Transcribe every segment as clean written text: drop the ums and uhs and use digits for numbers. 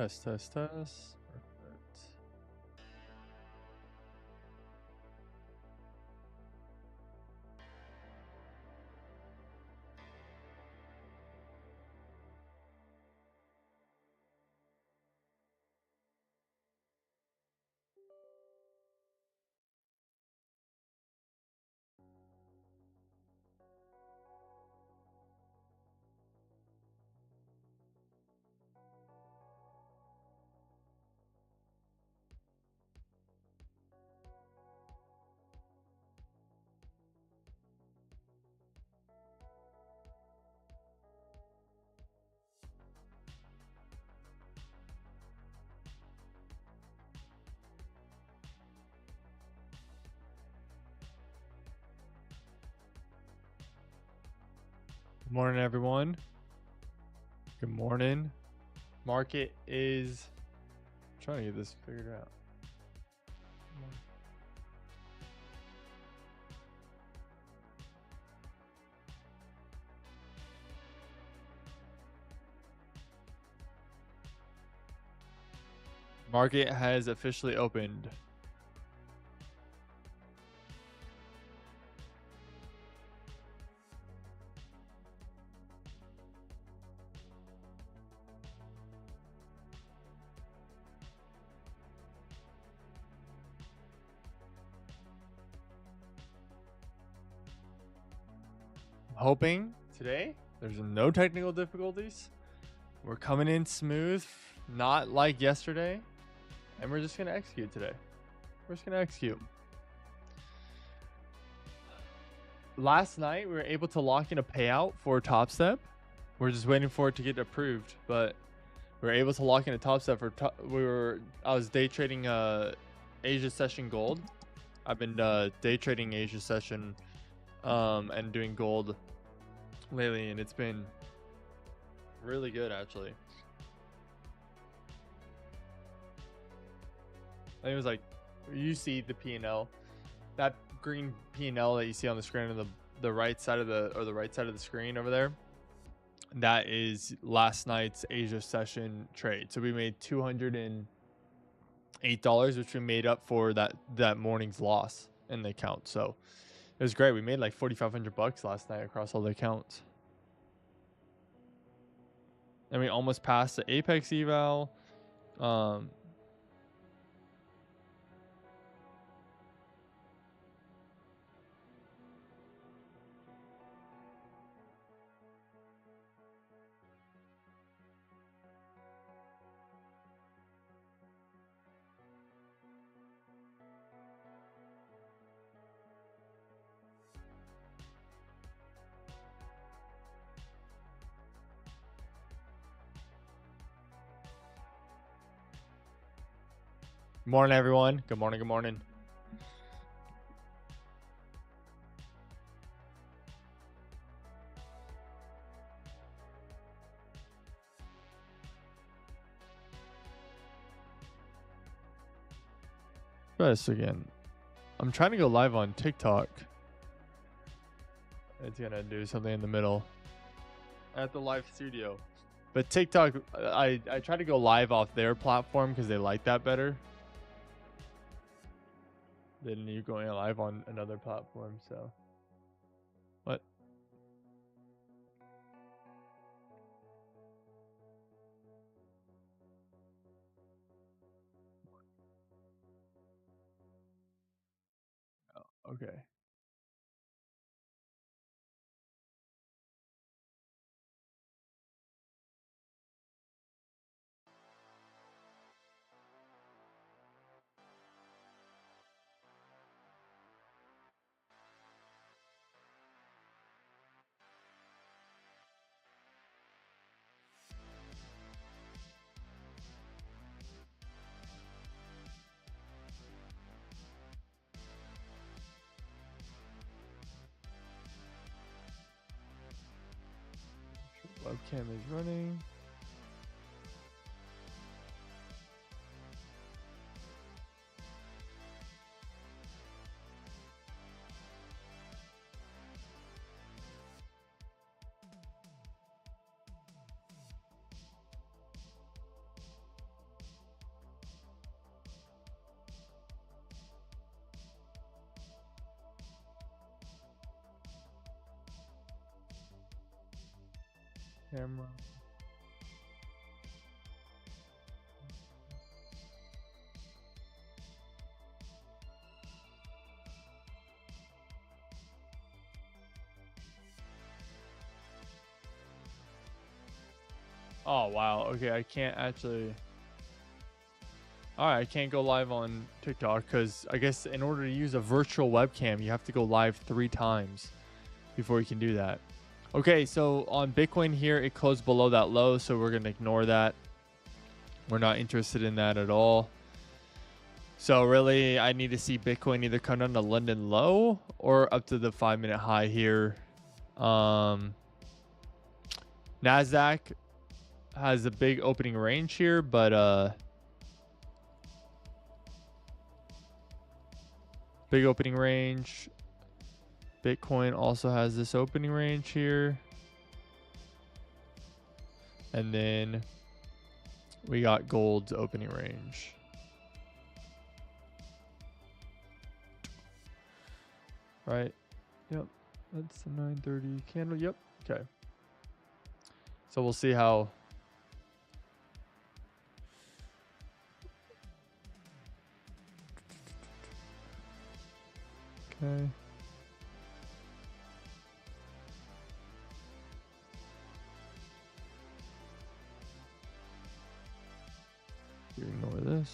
Test. Perfect. Good morning, everyone. Good morning. Market is trying to get this figured out. Market has officially opened. Hoping today there's no technical difficulties. We're coming in smooth, not like yesterday, and we're just gonna execute today. We're just gonna execute. Last night we were able to lock in a payout for Top Step. We're just waiting for it to get approved, but we were able to lock in a Top Step for I was day trading Asia Session Gold. I've been day trading Asia Session and doing gold lately, and it's been really good actually. I think it was like, you see the P&L, that green P&L that you see on the screen on the right side of the screen over there. That is last night's Asia Session trade. So we made $208, which we made up for that morning's loss in the account. So it was great. We made like $4,500 last night across all the accounts. And we almost passed the Apex eval. Morning, everyone. Good morning. Good morning. Try this again. I'm trying to go live on TikTok. It's gonna do something in the middle at the live studio. But TikTok, I try to go live off their platform because they like that better than you going live on another platform. So what? Oh, okay. Webcam is running. Camera. Oh wow. Okay, I can't actually. All right, I can't go live on TikTok because I guess in order to use a virtual webcam, you have to go live 3 times before you can do that. Okay, so on Bitcoin here, it closed below that low, so we're going to ignore that. We're not interested in that at all. So really, I need to see Bitcoin either come down to London low or up to the 5-minute high here. Nasdaq has a big opening range here, but big opening range. Bitcoin also has this opening range here. And then we got gold's opening range. Right? Yep. That's the 930 candle. Yep. Okay. So we'll see how. Okay. You ignore this.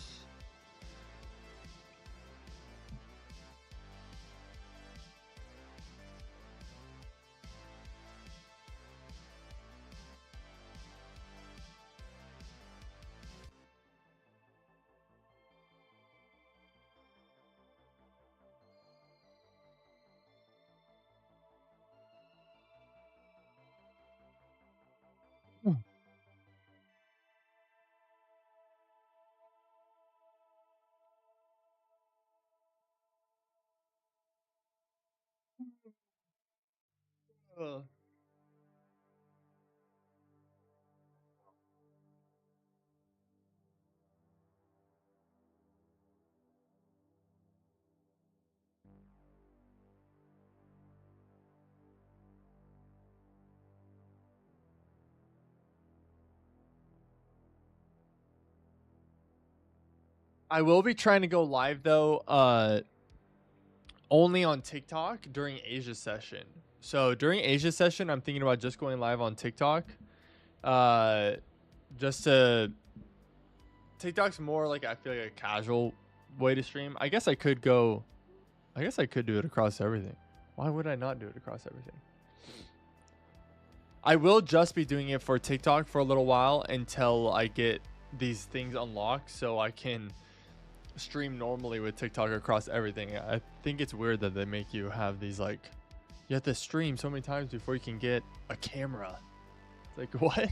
I will be trying to go live though, only on TikTok during Asia session. So during Asia session, I'm thinking about just going live on TikTok. Just to TikTok's more like I feel like a casual way to stream. I guess I could do it across everything. Why would I not do it across everything? I will just be doing it for TikTok for a little while until I get these things unlocked so I can stream normally with TikTok across everything. I think it's weird that they make you have these like you have to stream so many times before you can get a camera. It's like what?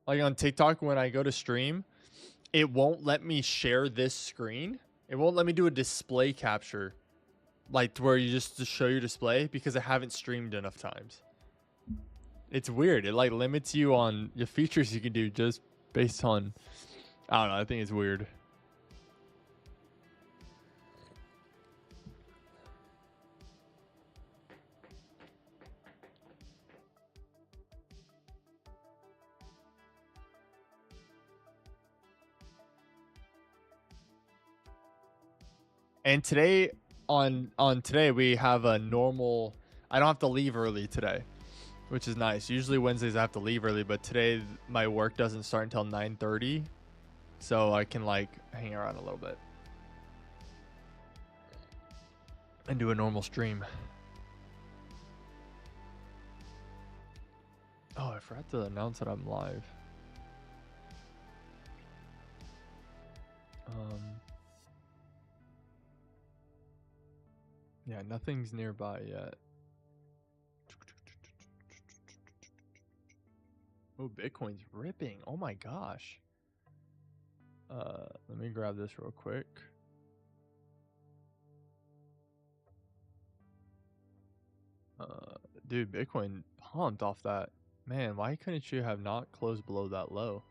Like on TikTok when I go to stream, it won't let me share this screen. It won't let me do a display capture. Like to where you just show your display because I haven't streamed enough times. It's weird. It like limits you on the features you can do just based on I don't know, I think it's weird. And today on today we have a normal I don't have to leave early today, which is nice. Usually Wednesdays I have to leave early, but today my work doesn't start until 9:30, so I can like hang around a little bit and do a normal stream. Oh, I forgot to announce that I'm live. Yeah, nothing's nearby yet. Oh, Bitcoin's ripping. Oh my gosh. Let me grab this real quick. Dude, Bitcoin pumped off that Man, why couldn't you have not closed below that low?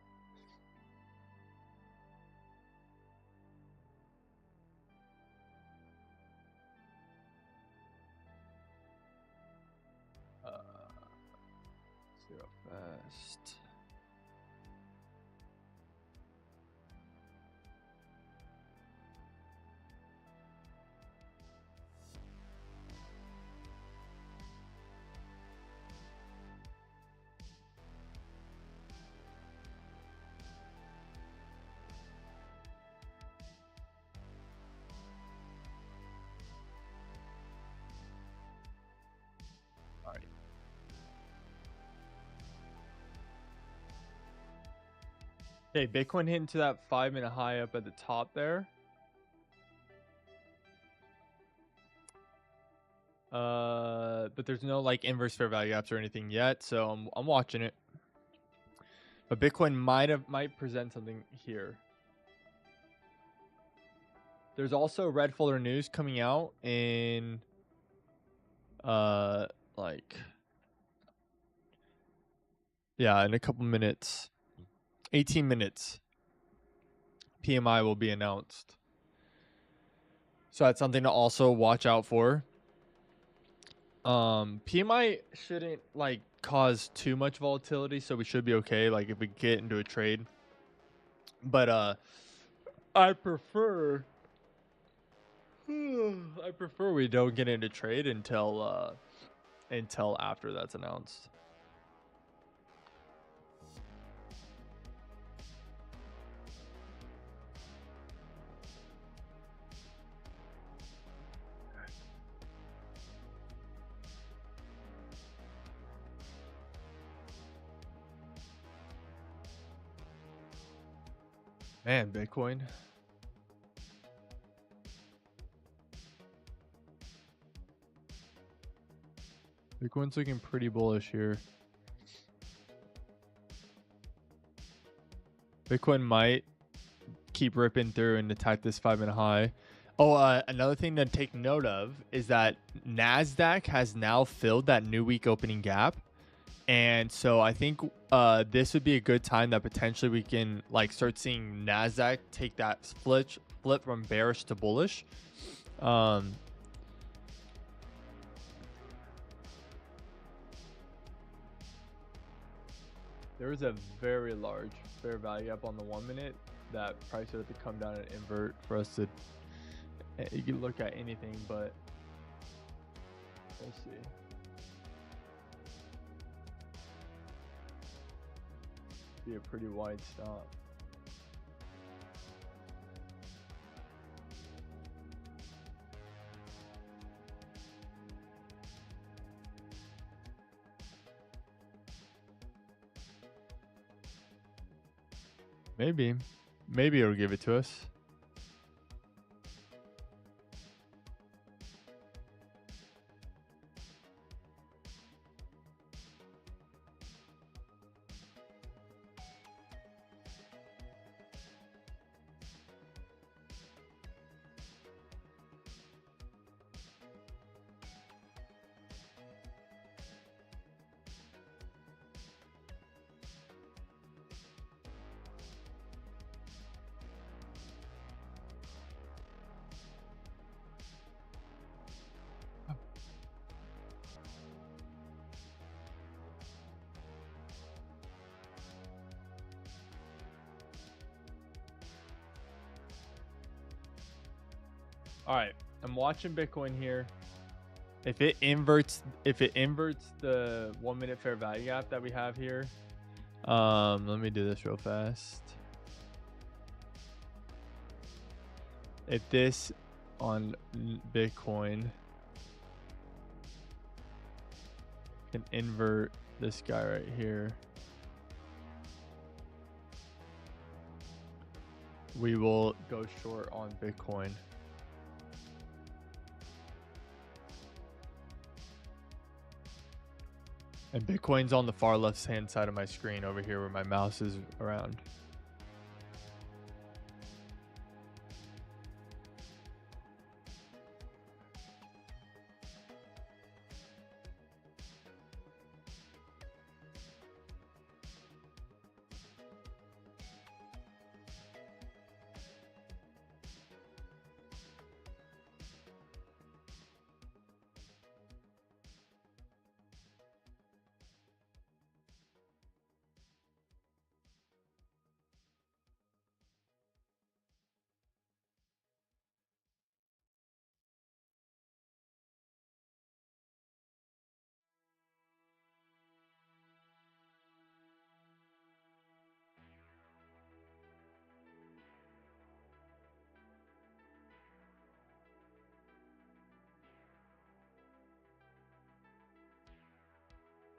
Zero fast. All right. Okay, Bitcoin hit into that 5-minute high up at the top there. But there's no like inverse fair value gaps or anything yet, so I'm watching it. But Bitcoin might present something here. There's also red folder news coming out in like in a couple minutes. 18 minutes. PMI will be announced. So that's something to also watch out for. PMI shouldn't like cause too much volatility, so we should be okay like if we get into a trade. But I prefer we don't get into trade until after that's announced. Man, Bitcoin. Bitcoin's looking pretty bullish here. Bitcoin might keep ripping through and attack this 5-minute high. Oh, another thing to take note of is that Nasdaq has now filled that new week opening gap. And so I think this would be a good time that potentially we can like start seeing Nasdaq take that flip from bearish to bullish. There was a very large fair value gap on the 1 minute that price would have to come down and invert for us to you can look at anything, but we'll see. Be a pretty wide stop. Maybe it'll give it to us. All right, I'm watching Bitcoin here. If it inverts the 1 minute fair value gap that we have here, let me do this real fast. If this on Bitcoin can invert this guy right here, we will go short on Bitcoin. And Bitcoin's on the far left hand side of my screen over here where my mouse is around.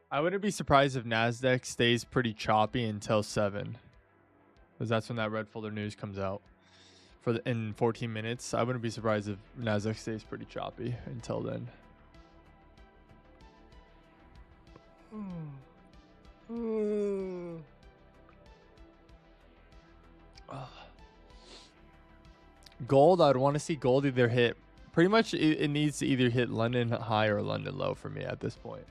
I wouldn't be surprised if Nasdaq stays pretty choppy until 7, because that's when that red folder news comes out in 14 minutes. I wouldn't be surprised if Nasdaq stays pretty choppy until then. Gold, I'd want to see gold either hit, pretty much it needs to either hit London high or London low for me at this point.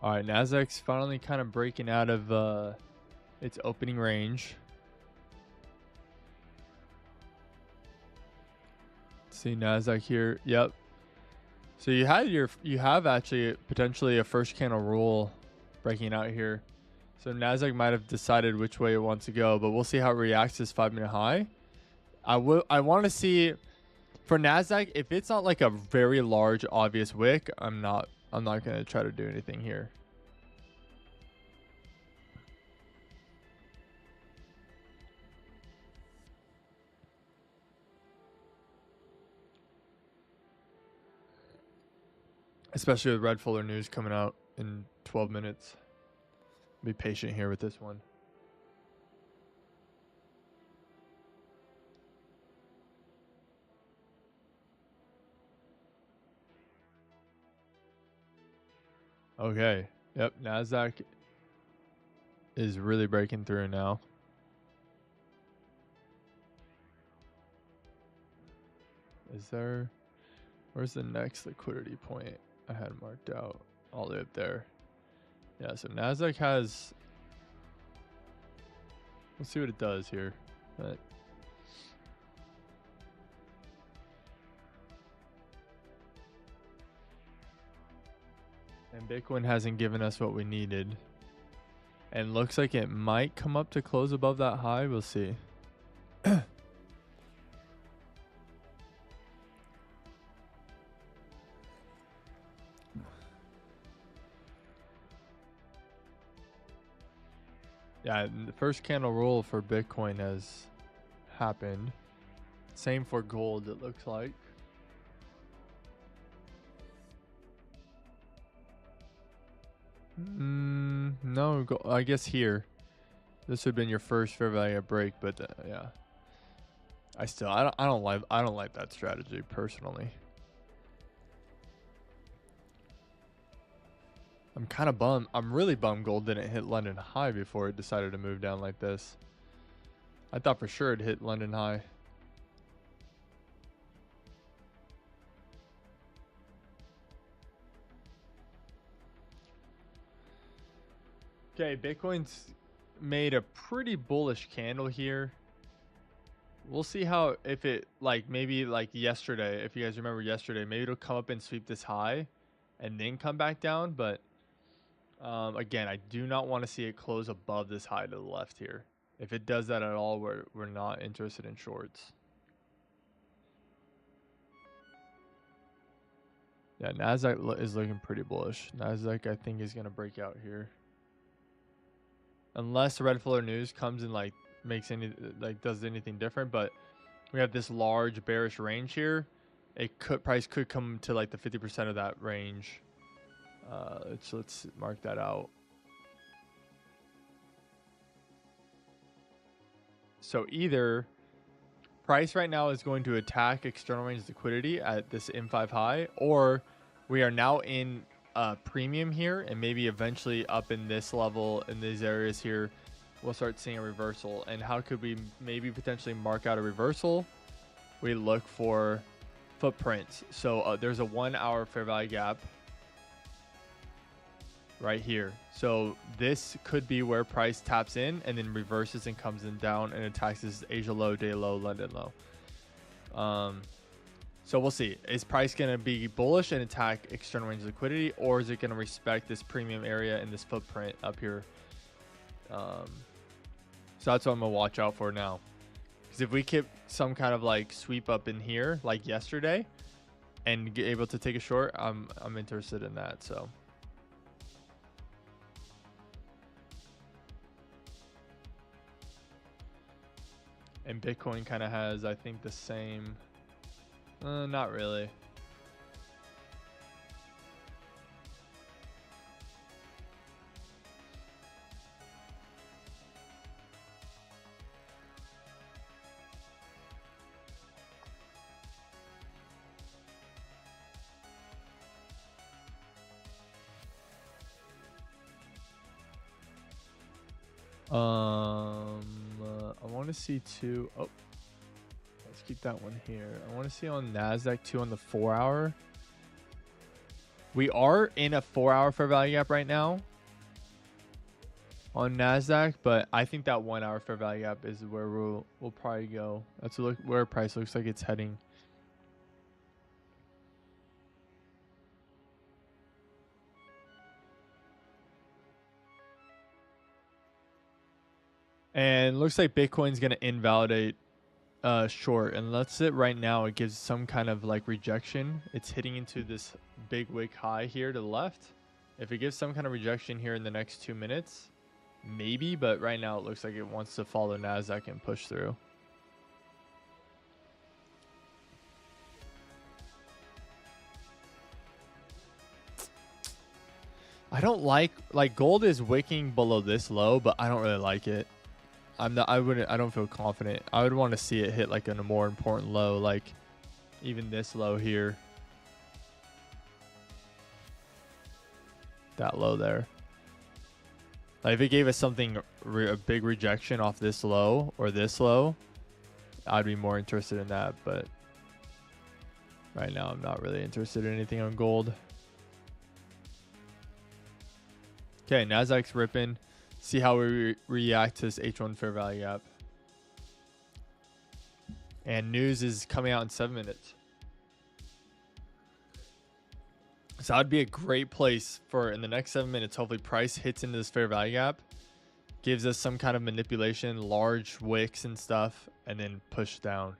All right, Nasdaq's finally kind of breaking out of its opening range. See Nasdaq here. Yep. So you have actually potentially a first candle rule breaking out here. So Nasdaq might have decided which way it wants to go, but we'll see how it reacts to this 5-minute high. I want to see for Nasdaq, if it's not like a very large obvious wick, I'm not going to try to do anything here. Especially with red folder news coming out in 12 minutes. Be patient here with this one. Okay. Yep. Nasdaq is really breaking through now. Where's the next liquidity point I had marked out? All the way up there. Yeah, so Nasdaq has, let's see what it does here. But and Bitcoin hasn't given us what we needed. And looks like it might come up to close above that high. We'll see. Yeah, the first candle rule for Bitcoin has happened. Same for gold, it looks like. No, I guess here. This would have been your first fair value break, but yeah. I don't like that strategy personally. I'm kind of bummed. I'm really bummed gold didn't hit London high before it decided to move down like this. I thought for sure it'd hit London high. Okay, Bitcoin's made a pretty bullish candle here. We'll see how, if it, like, maybe like yesterday, if you guys remember yesterday, maybe it'll come up and sweep this high and then come back down. But again, I do not want to see it close above this high to the left here. If it does that at all, we're not interested in shorts. Yeah, Nasdaq is looking pretty bullish. Nasdaq, I think, is going to break out here. Unless the red folder news comes and like does anything different, but we have this large bearish range here. Price could come to like the 50% of that range. Let's mark that out. So either price right now is going to attack external range liquidity at this M5 high, or we are now in premium here, and maybe eventually up in this level, in these areas here, we'll start seeing a reversal. And how could we maybe potentially mark out a reversal? We look for footprints. So there's a 1 hour fair value gap right here. So this could be where price taps in and then reverses and comes in down and attacks this Asia low, day low, London low. So we'll see. Is price going to be bullish and attack external range liquidity, or is it going to respect this premium area and this footprint up here? So that's what I'm going to watch out for now. Because if we keep some kind of like sweep up in here like yesterday and get able to take a short, I'm interested in that. So and Bitcoin kind of has, I think, the same. Not really. I want to see two. Oh, let's keep that one here. I want to see on Nasdaq too on the 4 hour. We are in a 4 hour fair value gap right now on Nasdaq, but I think that 1 hour fair value gap is where we'll probably go. That's where price looks like it's heading. And looks like Bitcoin's going to invalidate short, and let's sit right now. It gives some kind of like rejection. It's hitting into this big wick high here to the left. If it gives some kind of rejection here in the next 2 minutes, maybe, but right now it looks like it wants to follow Nasdaq and push through. I don't like gold is wicking below this low, but I don't really like it. I don't feel confident. I would want to see it hit like a more important low, like even this low here. That low there. Like if it gave us something, a big rejection off this low or this low, I'd be more interested in that. But right now I'm not really interested in anything on gold. Okay, Nasdaq's ripping. See how we react to this H1 fair value gap. And news is coming out in 7 minutes. So that'd be a great place for, in the next 7 minutes, hopefully price hits into this fair value gap, gives us some kind of manipulation, large wicks and stuff, and then push down.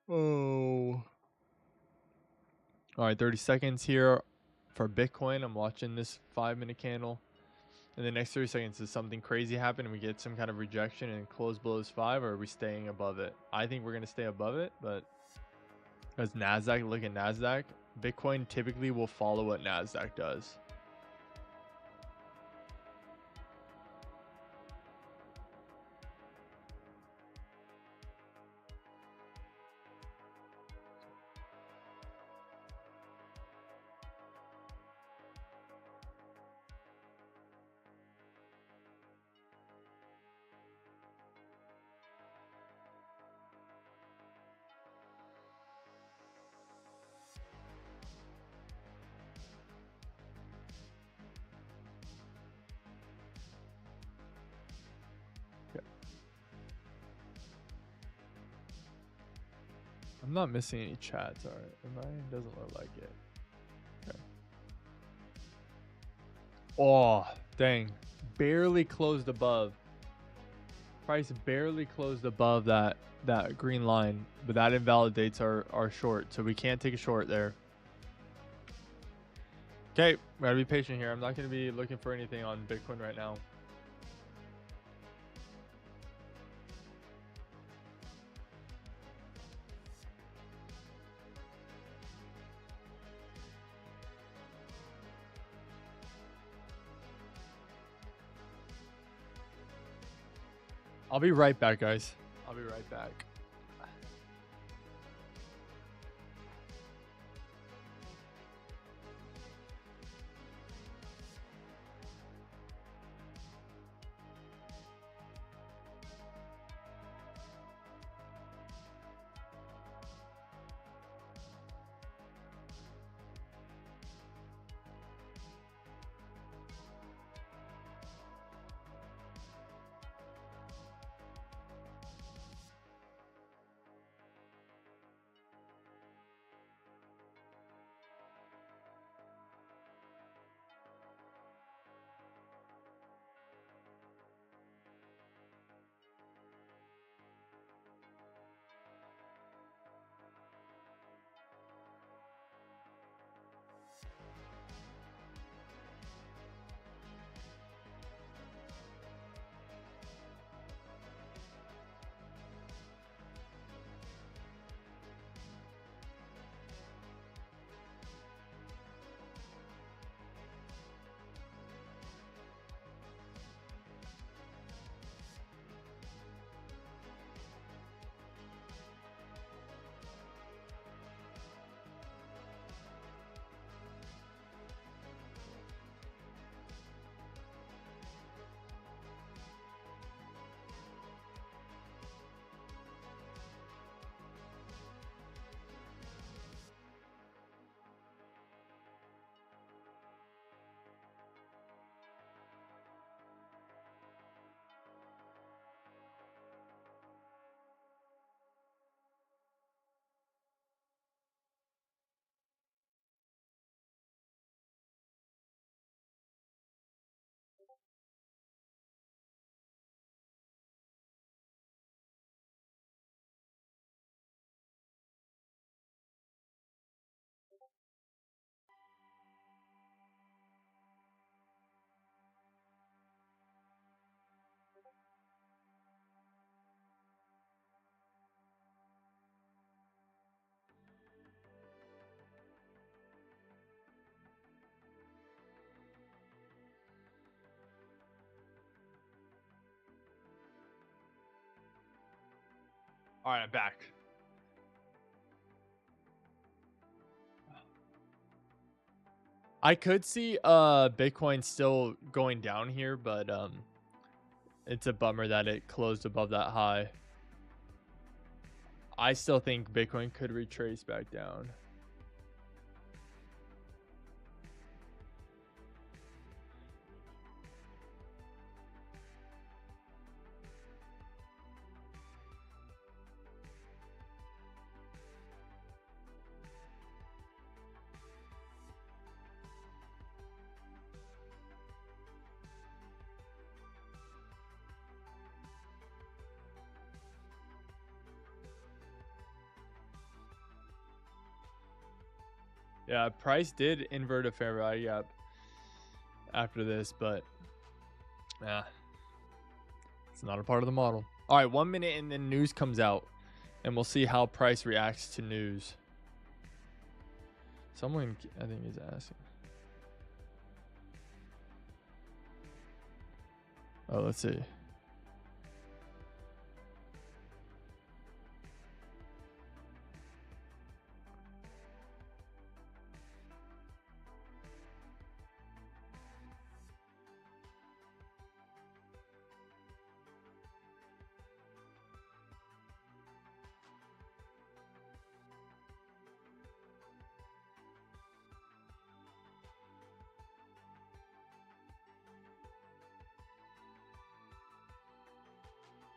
Oh. All right, 30 seconds here for Bitcoin. I'm watching this 5-minute candle. In the next 30 seconds, does something crazy happen and we get some kind of rejection and close below this 5, or are we staying above it? I think we're going to stay above it, but as Nasdaq, look at Nasdaq. Bitcoin typically will follow what Nasdaq does. I'm not missing any chats. All right, mine doesn't look like it. Okay. Oh, dang. Barely closed above. Price barely closed above that green line, but that invalidates our short, so we can't take a short there. Okay, we gotta be patient here. I'm not gonna be looking for anything on Bitcoin right now. I'll be right back, guys. I'll be right back. All right, I'm back. I could see Bitcoin still going down here, but it's a bummer that it closed above that high. I still think Bitcoin could retrace back down. Yeah, price did invert a fair value gap after this, but yeah, it's not a part of the model. All right, 1 minute and then news comes out, and we'll see how price reacts to news. Someone, I think, is asking. Oh, let's see.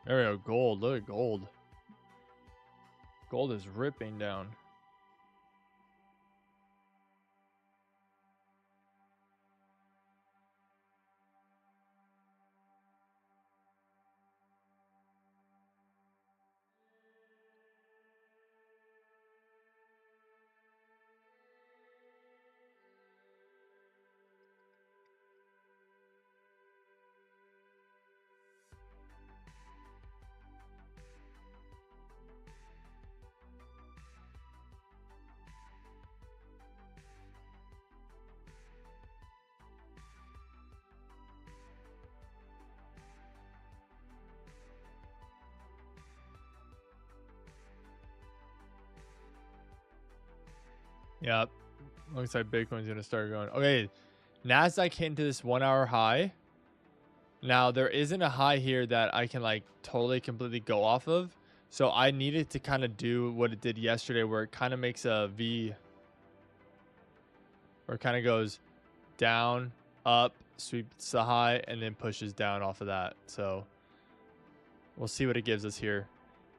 There we go. Gold. Look at gold. Gold is ripping down. Yeah, looks like Bitcoin's gonna start going. Okay, Nasdaq hit into this 1 hour high. Now there isn't a high here that I can like totally completely go off of. So I needed to kind of do what it did yesterday, where it kind of makes a V, where it kind of goes down, up, sweeps the high, and then pushes down off of that. So we'll see what it gives us here.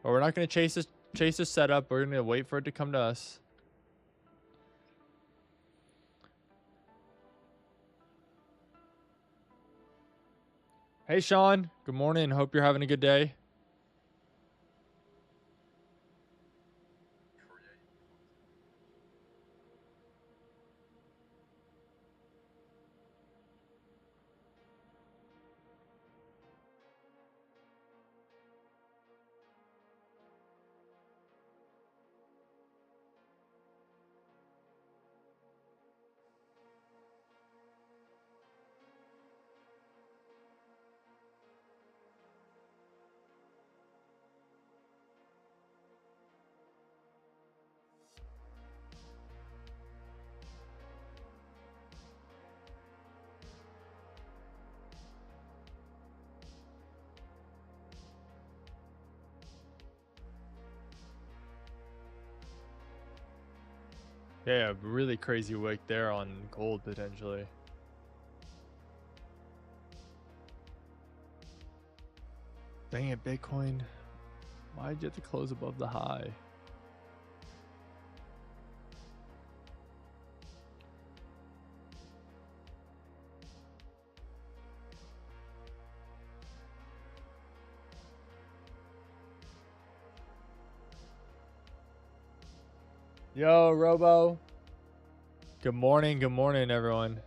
But we're not gonna chase this setup. We're gonna wait for it to come to us. Hey, Sean. Good morning. Hope you're having a good day. Yeah, really crazy wick there on gold potentially. Dang it, Bitcoin. Why'd you have to close above the high? Yo, Robo. Good morning, everyone.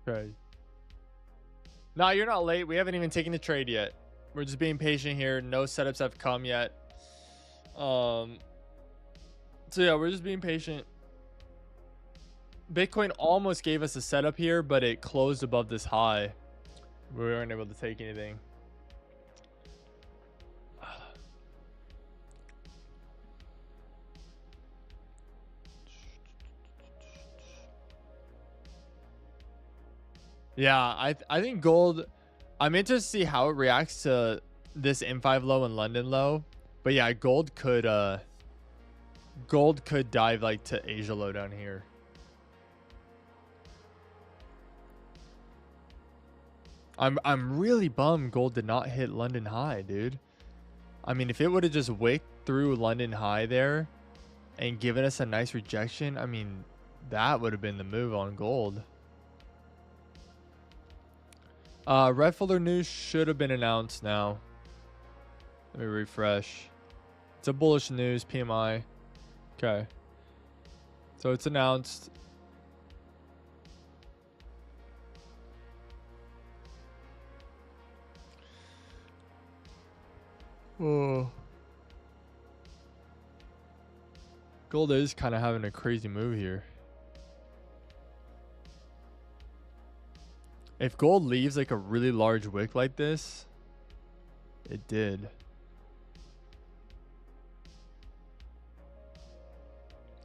Okay. No, you're not late. We haven't even taken the trade yet. We're just being patient here. No setups have come yet. So yeah, we're just being patient. Bitcoin almost gave us a setup here, but it closed above this high. We weren't able to take anything. Yeah, I think gold, I'm interested to see how it reacts to this M5 low and London low. But yeah, gold could dive like to Asia low down here. I'm really bummed gold did not hit London high, dude. I mean, if it would have just wicked through London high there and given us a nice rejection, I mean, that would have been the move on gold. Red folder news should have been announced now. Let me refresh. It's a bullish news PMI. Okay. So it's announced. Oh. Gold is kind of having a crazy move here. If gold leaves like a really large wick like this, it did.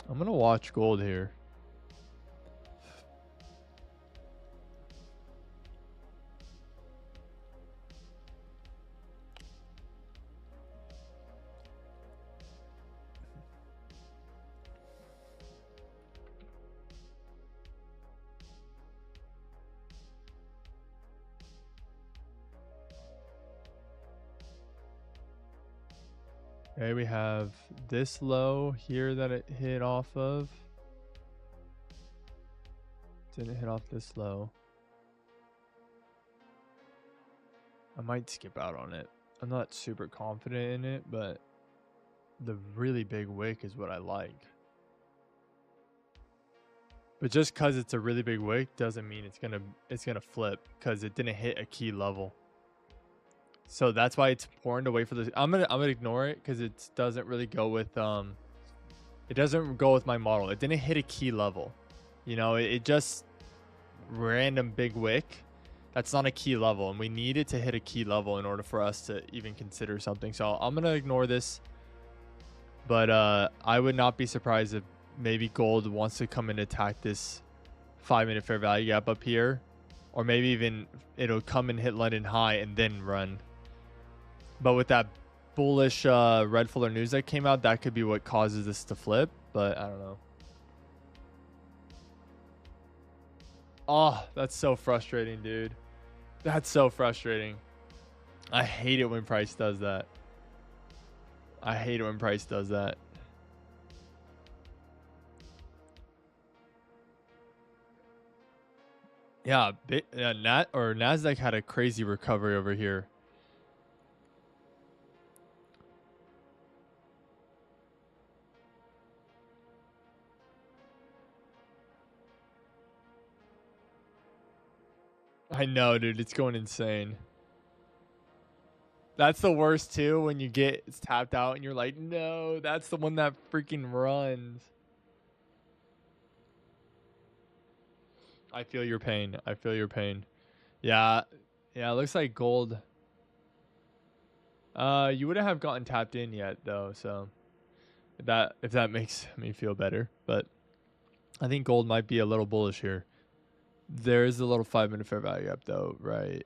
I'm going to watch gold here. Okay, we have this low here that it hit off of. Didn't hit off this low. I might skip out on it. I'm not super confident in it, but the really big wick is what I like. But just because it's a really big wick doesn't mean it's gonna flip, because it didn't hit a key level. So that's why it's important to wait for this. I'm gonna ignore it because it doesn't really go with it doesn't go with my model. It didn't hit a key level. You know, it just random big wick. That's not a key level, and we need it to hit a key level in order for us to even consider something. So I'm gonna ignore this. But I would not be surprised if maybe gold wants to come and attack this 5-minute fair value gap up here, or maybe even it'll come and hit London high and then run. But with that bullish red folder news that came out, that could be what causes this to flip, but I don't know. Oh, that's so frustrating, dude. That's so frustrating. I hate it when price does that. I hate it when price does that. Yeah, Nasdaq had a crazy recovery over here. I know, dude. It's going insane. That's the worst, too, when you get it's tapped out and you're like, no, that's the one that freaking runs. I feel your pain. I feel your pain. Yeah. Yeah, it looks like gold. You wouldn't have gotten tapped in yet, though, so if that makes me feel better. But I think gold might be a little bullish here. There is a little 5-minute fair value gap, though, right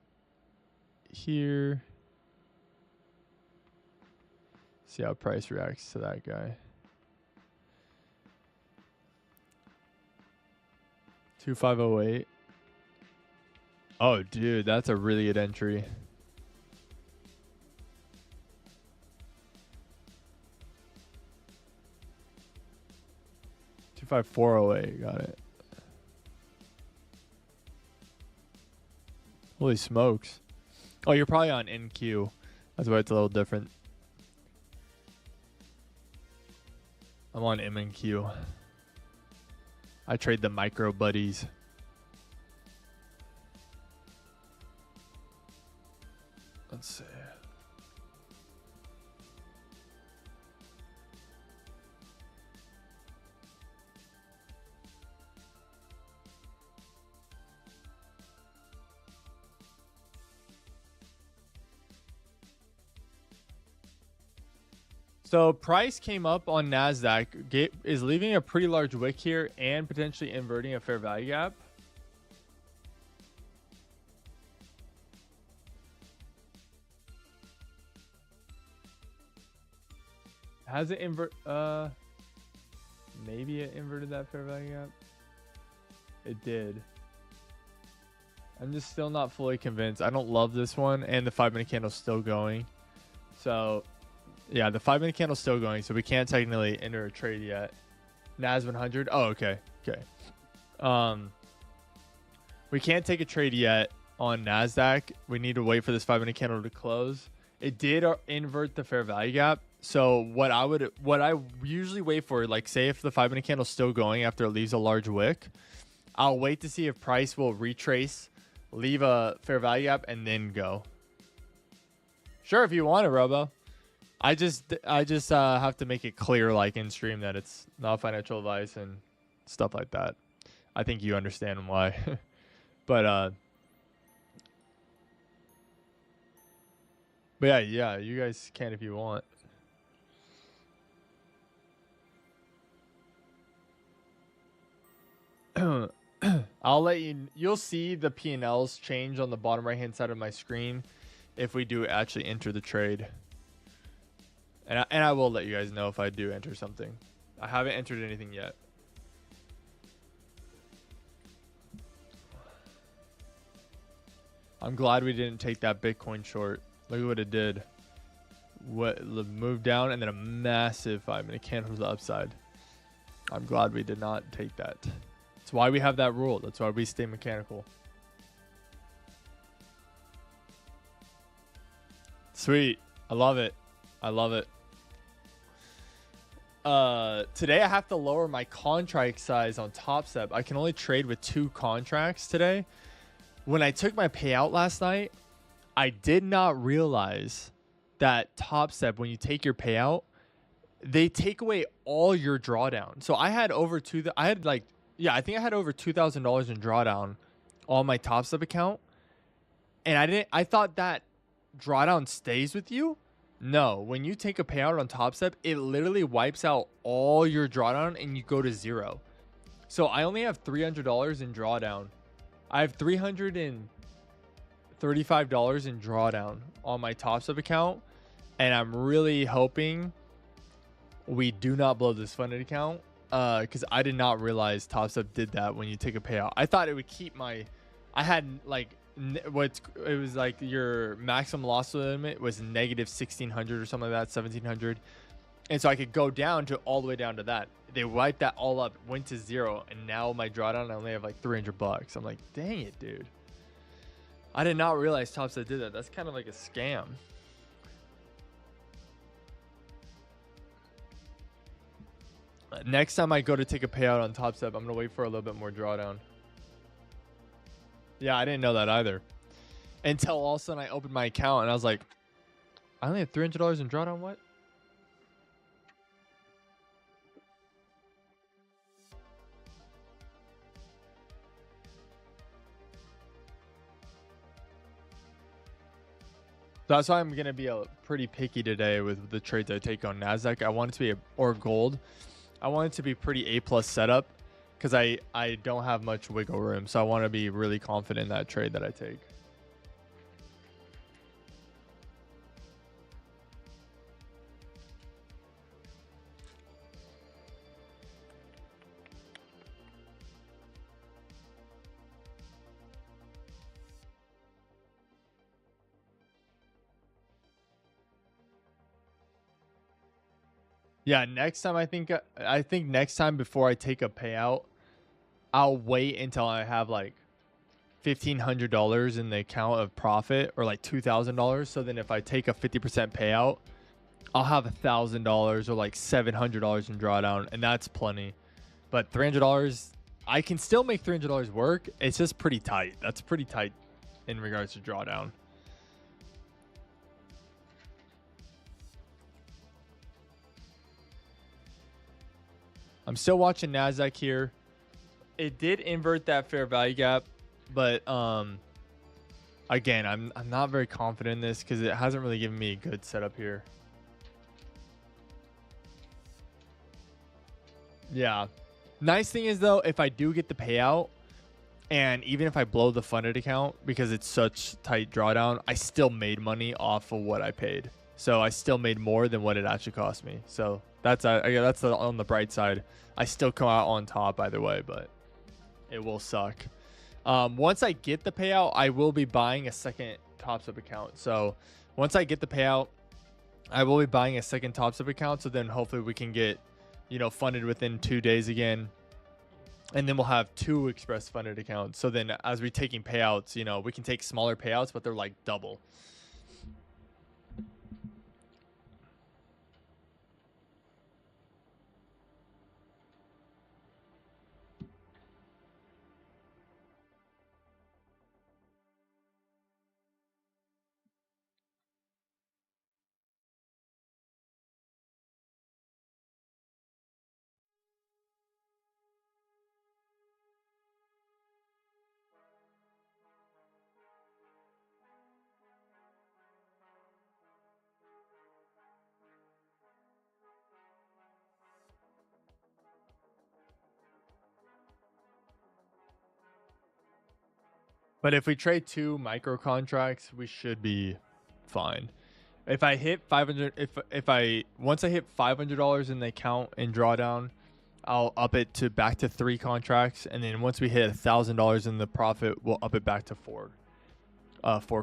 here. See how price reacts to that guy. 2508. Oh, dude, that's a really good entry. $25408. Got it. Holy smokes. Oh, you're probably on NQ. That's why it's a little different. I'm on MNQ. I trade the micro buddies. Let's see. So price came up on Nasdaq, is leaving a pretty large wick here and potentially inverting a fair value gap. Has it maybe it inverted that fair value gap. It did. I'm just still not fully convinced. I don't love this one, and the 5-minute candle's still going. So yeah, the 5-minute candle's still going, so we can't technically enter a trade yet. NAS 100. Oh, okay. Okay. We can't take a trade yet on Nasdaq. We need to wait for this 5-minute candle to close. It did invert the fair value gap. So what I usually wait for, like, say if the 5-minute candle's still going after it leaves a large wick, I'll wait to see if price will retrace, leave a fair value gap, and then go. Sure, if you want it, Robo. I just have to make it clear, like in stream, that it's not financial advice and stuff like that. I think you understand why. But yeah, you guys can if you want. I'll let you'll see the P&Ls change on the bottom right hand side of my screen if we do actually enter the trade. And I will let you guys know if I do enter something. I haven't entered anything yet. I'm glad we didn't take that Bitcoin short. Look at what it did. What moved down and then a massive 5-minute candle to the upside. I'm glad we did not take that. That's why we have that rule. That's why we stay mechanical. Sweet. I love it. I love it. Today I have to lower my contract size on Top Step. I can only trade with 2 contracts today. When I took my payout last night, I did not realize that Top Step, when you take your payout, they take away all your drawdown. So I had over I think I had over $2,000 in drawdown on my Top Step account. And I thought that drawdown stays with you. No, when you take a payout on Top Step, it literally wipes out all your drawdown and you go to 0. So I only have $300 in drawdown. I have $335 in drawdown on my Top Step account. And I'm really hoping we do not blow this funded account. Because I did not realize Top Step did that when you take a payout. I thought it would keep I had like, it was like your maximum loss limit was negative 1,600 or something like that, 1,700. And so I could go down to all the way down to that. They wiped that all up, went to 0. And now my drawdown, I only have like $300. I'm like, dang it, dude. I did not realize Top Step did that. That's kind of like a scam. Next time I go to take a payout on Top Step, I'm going to wait for a little bit more drawdown. Yeah, I didn't know that either. Until all of a sudden I opened my account and I was like, I only have $300 in drawdown, what? That's why I'm going to be pretty picky today with the trades I take on Nasdaq. I want it to be or gold. I want it to be pretty A+ setup because I don't have much wiggle room. So I want to be really confident in that trade that I take. Yeah, next time I think next time before I take a payout, I'll wait until I have like $1,500 in the account of profit or like $2,000. So then if I take a 50% payout, I'll have $1,000 or like $700 in drawdown, and that's plenty. But $300, I can still make $300 work. It's just pretty tight. That's pretty tight in regards to drawdown. I'm still watching Nasdaq here. It did invert that fair value gap, but again, I'm not very confident in this because it hasn't really given me a good setup here. Yeah. Nice thing is though, if I do get the payout, and even if I blow the funded account because it's such tight drawdown, I still made money off of what I paid. So I still made more than what it actually cost me. So that's on the bright side. I still come out on top either way, but it will suck. Once I get the payout, I will be buying a second Tops Up account. So once I get the payout, I will be buying a second Tops Up account. So then hopefully we can get, funded within 2 days again. And then we'll have 2 express funded accounts. So then as we're taking payouts, we can take smaller payouts, but they're like double. But if we trade 2 micro contracts, we should be fine. If I hit 500, once I hit $500 in the account in drawdown, I'll up it to back to 3 contracts, and then once we hit $1,000 in the profit, we'll up it back to 4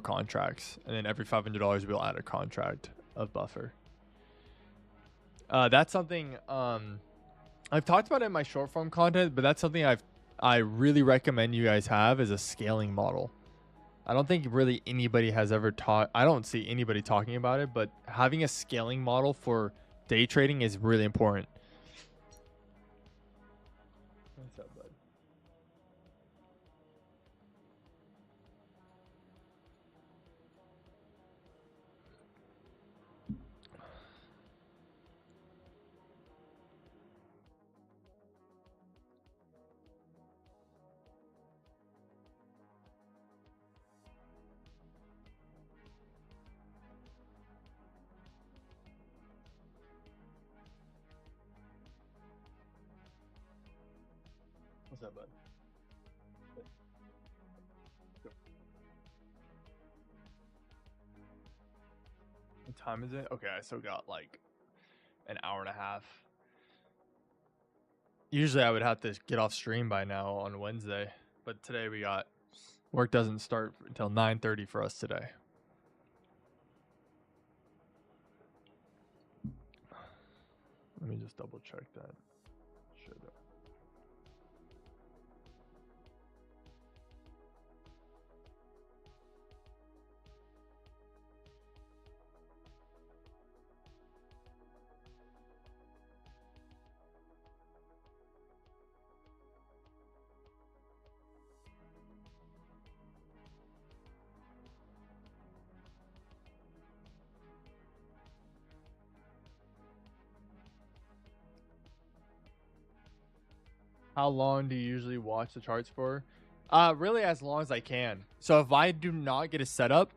contracts, and then every $500 we'll add a contract of buffer. That's something I've talked about it in my short form content, but that's something I really recommend you guys have is a scaling model. I don't think really anybody has ever taught. I don't see anybody talking about it, but having a scaling model for day trading is really important. What's up, bud? What's up, bud? What time is it? Okay, I still got like an hour and a half. Usually I would have to get off stream by now on Wednesday, but today work doesn't start until 9:30 for us today. Let me just double check that. How long do you usually watch the charts for? Really as long as I can. So if I do not get a setup,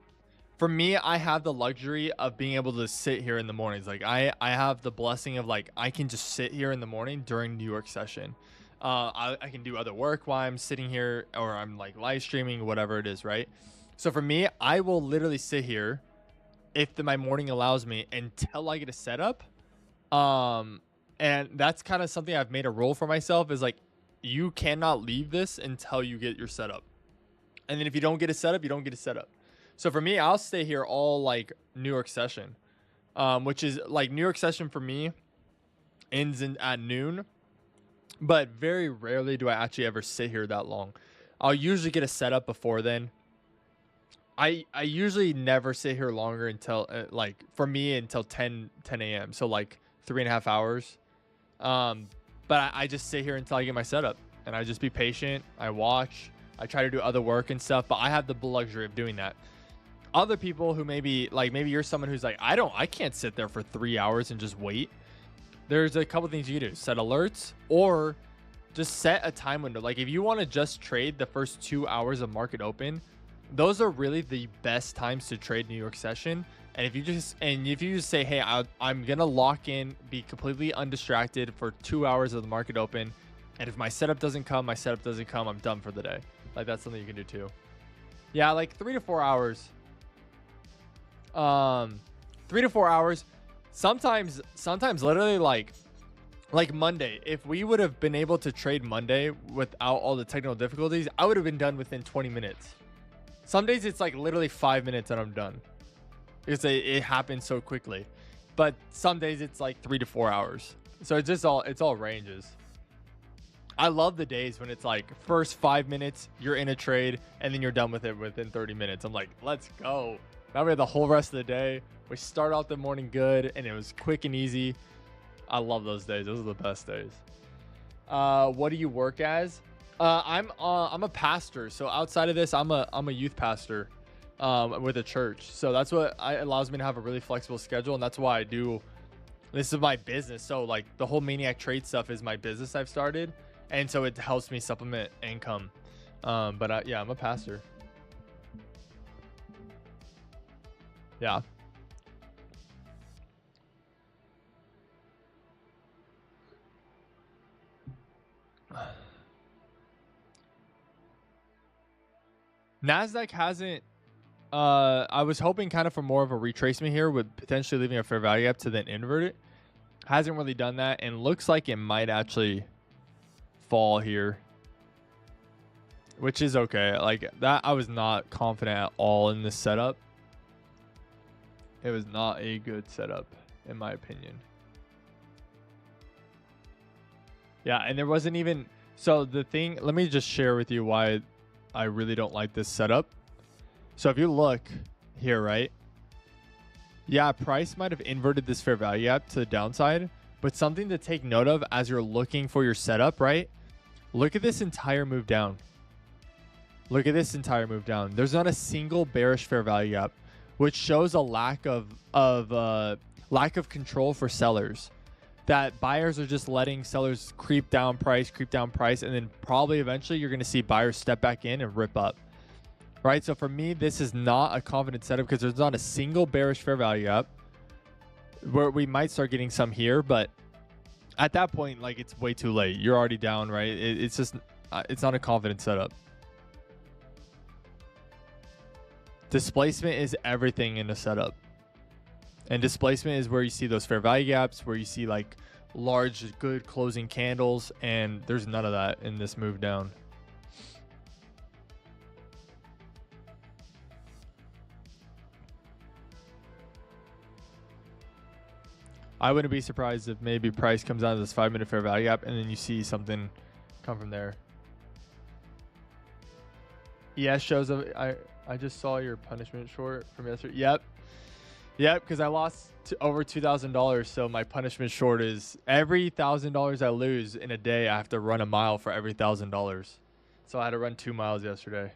for me, I have the luxury of being able to sit here in the mornings. Like I have the blessing of like, I can just sit here in the morning during New York session. I can do other work while I'm sitting here, or I'm like live streaming, whatever it is, right? So for me, I will literally sit here if my morning allows me until I get a setup. And that's kind of something I've made a rule for myself is like, you cannot leave this until you get your setup. And then if you don't get a setup, you don't get a setup. So for me, I'll stay here all like New York session, which is like New York session for me ends at noon. But very rarely do I actually ever sit here that long. I'll usually get a setup before then. I usually never sit here longer until like for me until 10 a.m. So like 3.5 hours. But I just sit here until I get my setup, and I just be patient. I watch. I try to do other work and stuff, but I have the luxury of doing that. Other people who maybe you're someone who's like, I can't sit there for 3 hours and just wait. There's a couple things you can do. Set alerts or just set a time window. Like if you want to just trade the first 2 hours of market open, those are really the best times to trade New York session And if you just say, hey, I'm gonna lock in, be completely undistracted for 2 hours of the market open, and if my setup doesn't come, I'm done for the day. Like, that's something you can do too. Yeah, like 3 to 4 hours. 3 to 4 hours. Sometimes literally like Monday. If we would have been able to trade Monday without all the technical difficulties, I would have been done within 20 minutes. Some days it's like literally 5 minutes and I'm done. Because it happens so quickly. But some days it's like 3 to 4 hours. So it's all ranges. I love the days when it's like first 5 minutes, you're in a trade, and then you're done with it within 30 minutes. I'm like, let's go. Now we have the whole rest of the day. We start out the morning good, and it was quick and easy. I love those days. Those are the best days. What do you work as? I'm a pastor. So outside of this, I'm a youth pastor with a church. So that's what allows me to have a really flexible schedule, and that's why I do. This is my business. So like the whole Maniac trade stuff is my business I've started, and so it helps me supplement income. But yeah, I'm a pastor. Yeah. Nasdaq hasn't. I was hoping kind of for more of a retracement here with potentially leaving a fair value gap to then invert it. Hasn't really done that, and looks like it might actually fall here, which is okay. Like that, I was not confident at all in this setup. It was not a good setup, in my opinion. Yeah, and there wasn't even... So the thing... Let me just share with you why I really don't like this setup. So if you look here, right? Yeah, price might have inverted this fair value gap to the downside, but something to take note of as you're looking for your setup, right? Look at this entire move down. Look at this entire move down. There's not a single bearish fair value gap, which shows a lack of control for sellers. That buyers are just letting sellers creep down price, and then probably eventually you're going to see buyers step back in and rip up. Right? So for me, this is not a confident setup because there's not a single bearish fair value gap. Where we might start getting some here, but at that point, like, it's way too late. You're already down, right? It's just, it's not a confident setup. Displacement is everything in a setup. And displacement is where you see those fair value gaps, where you see like large, good closing candles, and there's none of that in this move down. I wouldn't be surprised if maybe price comes out of this 5-minute fair value gap and then you see something come from there. ES shows up. I just saw your punishment short from yesterday. Yep, because I lost over $2,000. So my punishment short is every $1,000 I lose in a day, I have to run a mile for every $1,000. So I had to run 2 miles yesterday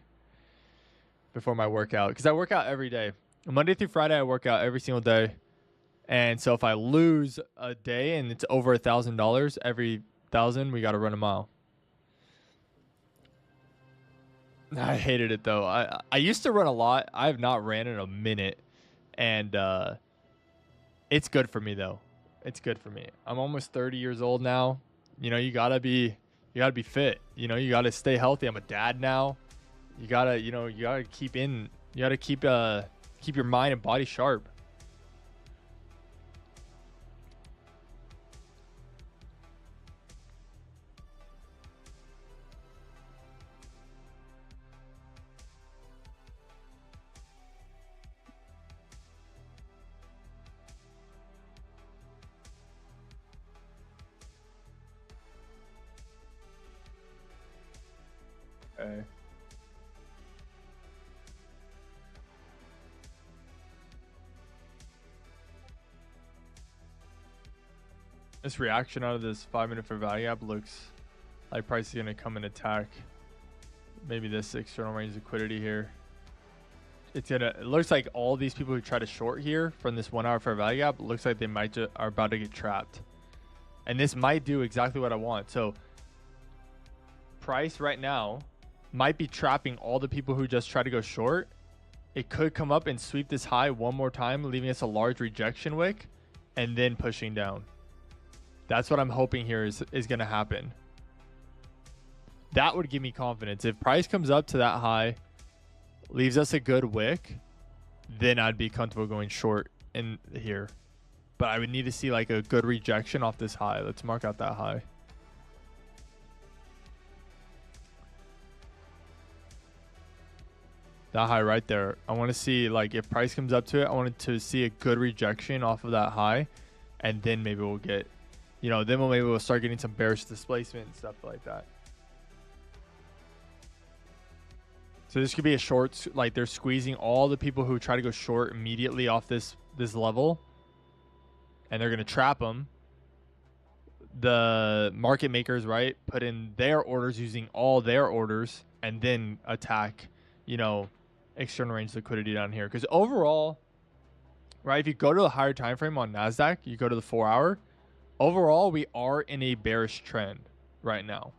before my workout, because I work out every day. Monday through Friday, I work out every single day. And so if I lose a day and it's over $1,000, every 1,000, we got to run a mile. I hated it though. I used to run a lot. I have not ran in a minute, and it's good for me though. It's good for me. I'm almost 30 years old now. You know, you gotta be fit. You know, you gotta stay healthy. I'm a dad now. You gotta keep your mind and body sharp. Okay. This reaction out of this 5-minute fair value gap looks like price is going to come and attack maybe this external range liquidity here. It looks like all these people who try to short here from this 1 hour fair value gap, looks like they are about to get trapped. And this might do exactly what I want. So price right now might be trapping all the people who just try to go short it could come up and sweep this high one more time, leaving us a large rejection wick and then pushing down. That's what I'm hoping here is going to happen. That would give me confidence. If price comes up to that high, leaves us a good wick, then I'd be comfortable going short in here. But I would need to see like a good rejection off this high. Let's mark out that high. That high right there. I want to see, like, if price comes up to it, I wanted to see a good rejection off of that high, and then maybe we'll get, you know, then maybe we'll start getting some bearish displacement and stuff like that. So this could be a short, like they're squeezing all the people who try to go short immediately off this level, and they're gonna trap them. The market makers, right, put in their orders using all their orders, and then attack, you know, external range liquidity down here. Because overall, right, if you go to the higher time frame on Nasdaq, you go to the 4 hour, overall we are in a bearish trend right now.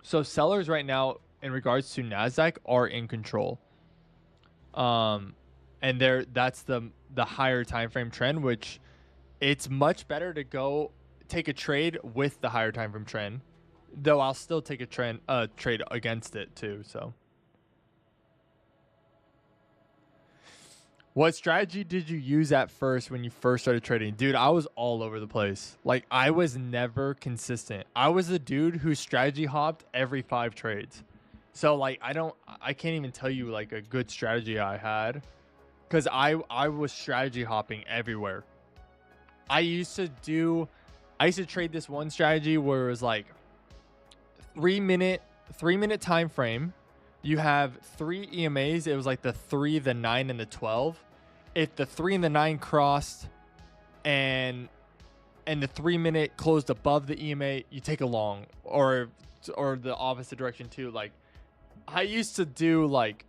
So sellers right now in regards to Nasdaq are in control, and that's the higher time frame trend, which it's much better to go take a trade with the higher time frame trend, though I'll still take a trade against it too. So what strategy did you use at first when you first started trading? Dude, I was all over the place. Like, I was never consistent. I was the dude who strategy hopped every 5 trades. So like, I can't even tell you like a good strategy I had, because I was strategy hopping everywhere. I used to trade this one strategy where it was like 3 minute time frame. You have 3 EMAs. It was like the 3, the 9, and the 12. If the 3 and the 9 crossed and the 3 minute closed above the EMA, you take a long, or the opposite direction too. Like, I used to do like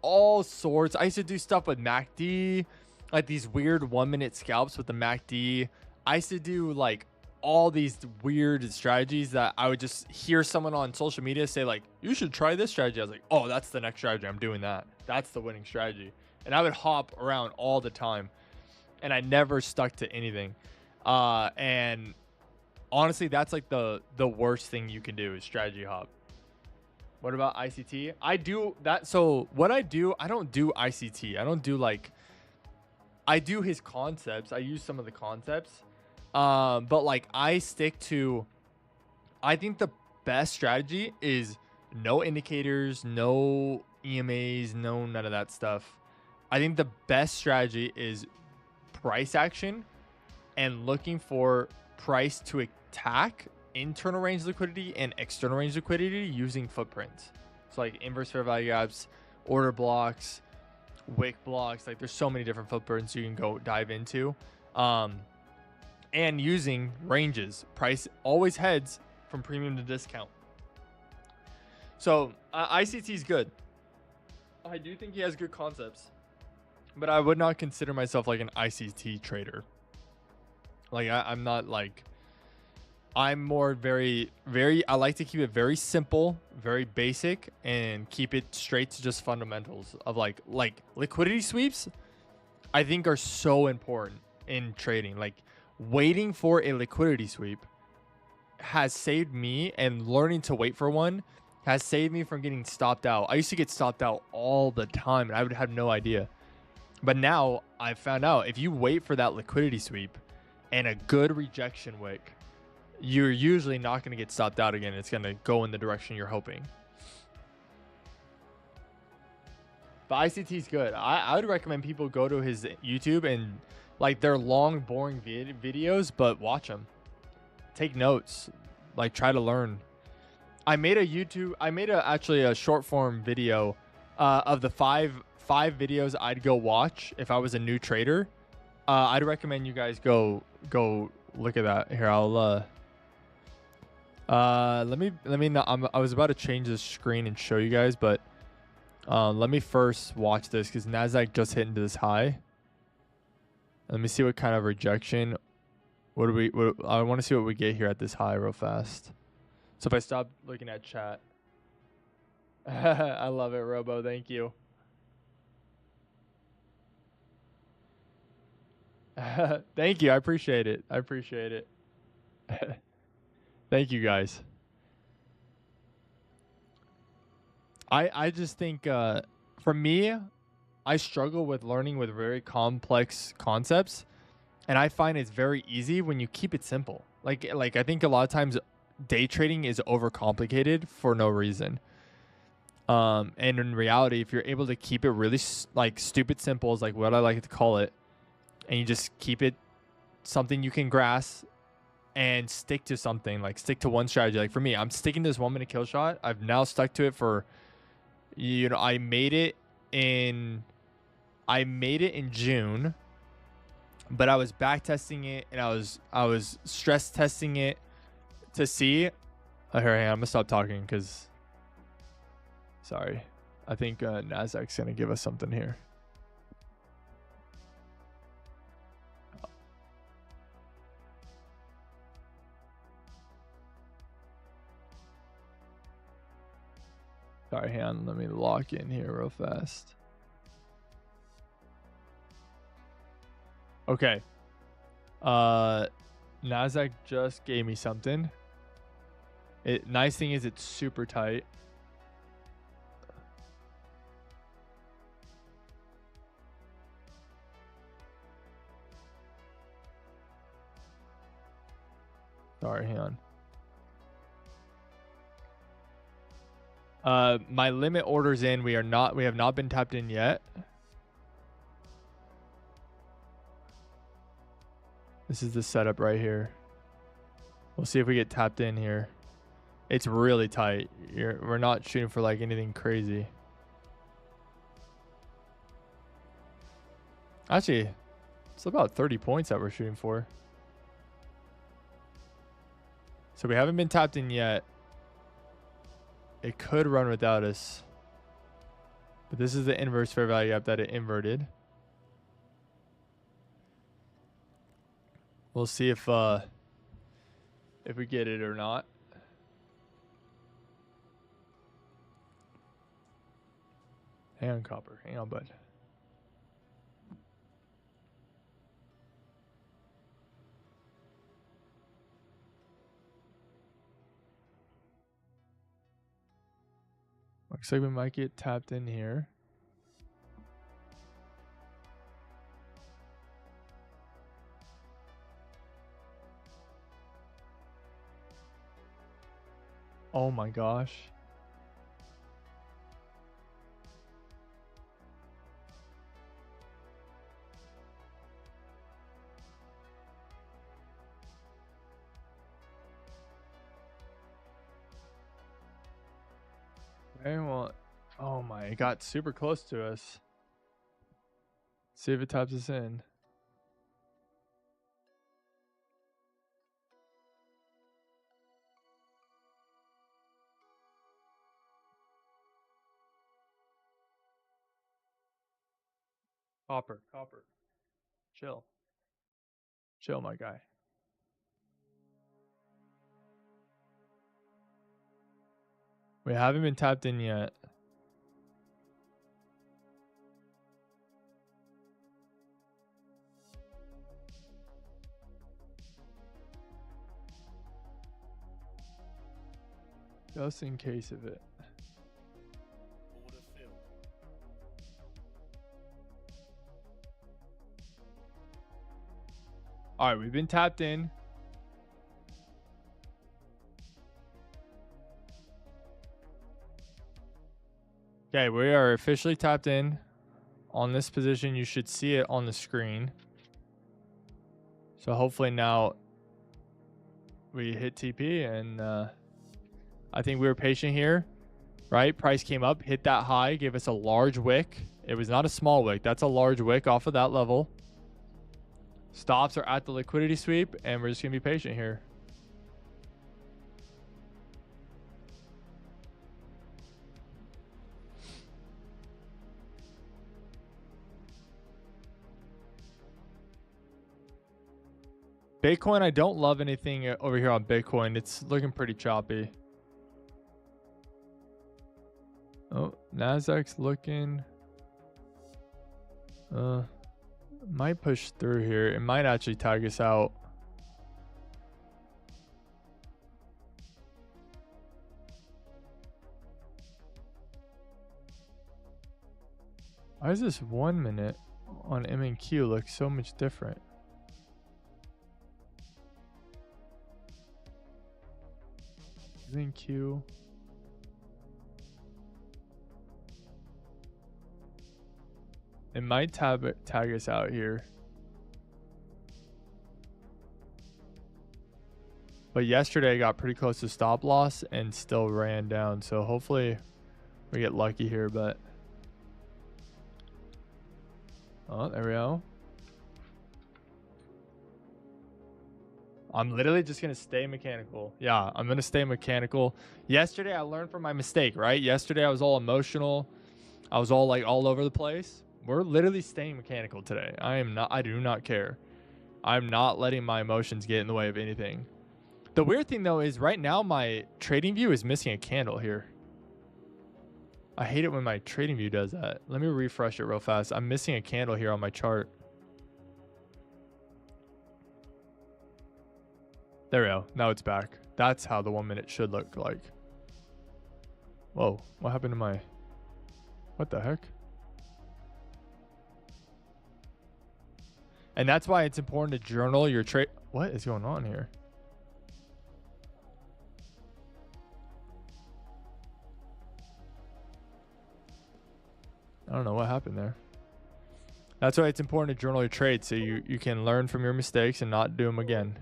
all sorts. I used to do stuff with MACD, like these weird 1 minute scalps with the MACD. I used to do like all these weird strategies that I would just hear someone on social media say like, you should try this strategy. I was like, oh, that's the next strategy. I'm doing that. That's the winning strategy. And I would hop around all the time, and I never stuck to anything. And honestly, that's like the worst thing you can do is strategy hop. What about ICT? I do that. So what I do, I don't do ICT. I don't do like, I do his concepts. I use some of the concepts. But like, I stick to, I think the best strategy is no indicators, no EMAs, no none of that stuff. I think the best strategy is price action and looking for price to attack internal range liquidity and external range liquidity using footprints. So like inverse fair value gaps, order blocks, wick blocks. Like, there's so many different footprints you can go dive into. And using ranges. Price always heads from premium to discount. So ICT is good. I do think he has good concepts, but I would not consider myself like an ICT trader. Like, I'm not like, I'm more very, I like to keep it very simple, very basic, and keep it straight to just fundamentals of like liquidity sweeps. I think are so important in trading. Like, waiting for a liquidity sweep has saved me, and learning to wait for one has saved me from getting stopped out. I used to get stopped out all the time, and I would have no idea. But now I've found out if you wait for that liquidity sweep and a good rejection wick, you're usually not going to get stopped out again. It's going to go in the direction you're hoping. But ICT is good. I would recommend people go to his YouTube, and like, they're long, boring videos, but watch them. Take notes. Like, try to learn. I made actually a short form video of the five videos I'd go watch if I was a new trader. I'd recommend you guys go look at that. Here, I'll let me not, I was about to change the screen and show you guys, but let me first watch this because Nasdaq just hit into this high. Let me see what kind of rejection. I want to see what we get here at this high real fast. So if I stop looking at chat, I love it, Robo. Thank you. Thank you. I appreciate it. I appreciate it. Thank you guys. I just think for me, I struggle with learning with very complex concepts, and I find it's very easy when you keep it simple. Like I think a lot of times day trading is overcomplicated for no reason. And in reality, if you're able to keep it really like stupid simple is like what I like to call it, and you just keep it something you can grasp and stick to something, like stick to one strategy. Like for me, I'm sticking to this 1 minute kill shot. I've now stuck to it for, I made it in June, but I was back testing it and I was stress testing it to see. Here, hang on, I'm gonna stop talking because, sorry, I think Nasdaq's gonna give us something here. Sorry, hang on, let me lock in here real fast. Okay. Nasdaq just gave me something. Nice thing is it's super tight. Sorry, hang on. My limit order's in. We have not been tapped in yet. This is the setup right here. We'll see if we get tapped in here. It's really tight. We're not shooting for like anything crazy. Actually, it's about 30 points that we're shooting for. So we haven't been tapped in yet. It could run without us. But this is the inverse fair value gap that it inverted. We'll see if we get it or not. Hang on, Copper. Hang on, bud. Looks like we might get tapped in here. Oh my gosh. Okay, well, oh my, it got super close to us. See if it taps us in. Copper. Chill. Chill, my guy. We haven't been tapped in yet. Just in case of it. All right, we've been tapped in. Okay, we are officially tapped in. On this position, you should see it on the screen. So hopefully now we hit TP, and I think we were patient here, right? Price came up, hit that high, gave us a large wick. It was not a small wick. That's a large wick off of that level. Stops are at the liquidity sweep, and we're just going to be patient here. Bitcoin, I don't love anything over here on Bitcoin. It's looking pretty choppy. Oh, Nasdaq's looking Might push through here. It might actually tag us out. Why does this 1 minute on M&Q look so much different? M&Q. It might tag us out here. But yesterday I got pretty close to stop loss and still ran down. So hopefully we get lucky here, but oh, there we go. I'm literally just going to stay mechanical. Yeah, I'm going to stay mechanical. Yesterday I learned from my mistake, right? Yesterday I was all emotional. I was all like all over the place. We're literally staying mechanical today. I do not care. I'm not letting my emotions get in the way of anything. The weird thing though is right now my trading view is missing a candle here. I hate it when my trading view does that. Let me refresh it real fast. I'm missing a candle here on my chart. There we go. Now it's back. That's how the 1 minute should look like. Whoa, what happened to my, what the heck? And that's why it's important to journal your trade. What is going on here? I don't know what happened there. That's why it's important to journal your trades so you can learn from your mistakes and not do them again.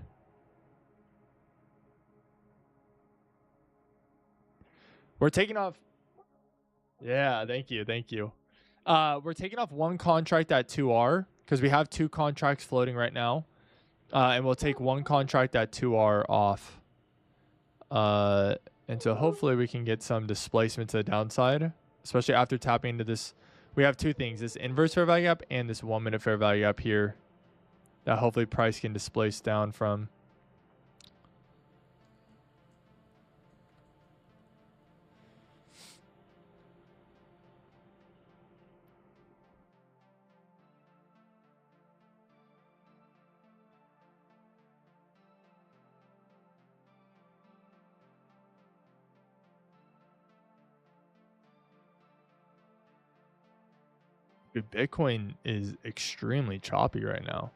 We're taking off. Yeah, thank you. Thank you. We're taking off one contract at 2R because we have 2 contracts floating right now. And we'll take 1 contract at 2R off. And so hopefully we can get some displacement to the downside, especially after tapping into this. We have 2 things, this inverse fair value gap and this 1 minute fair value gap here that hopefully price can displace down from. Dude, Bitcoin is extremely choppy right now.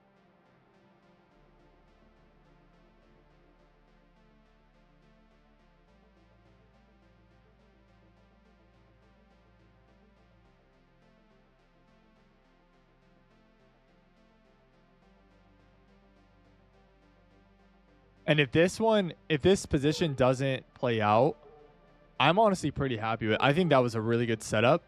And if this position doesn't play out, I'm honestly pretty happy with it. I think that was a really good setup.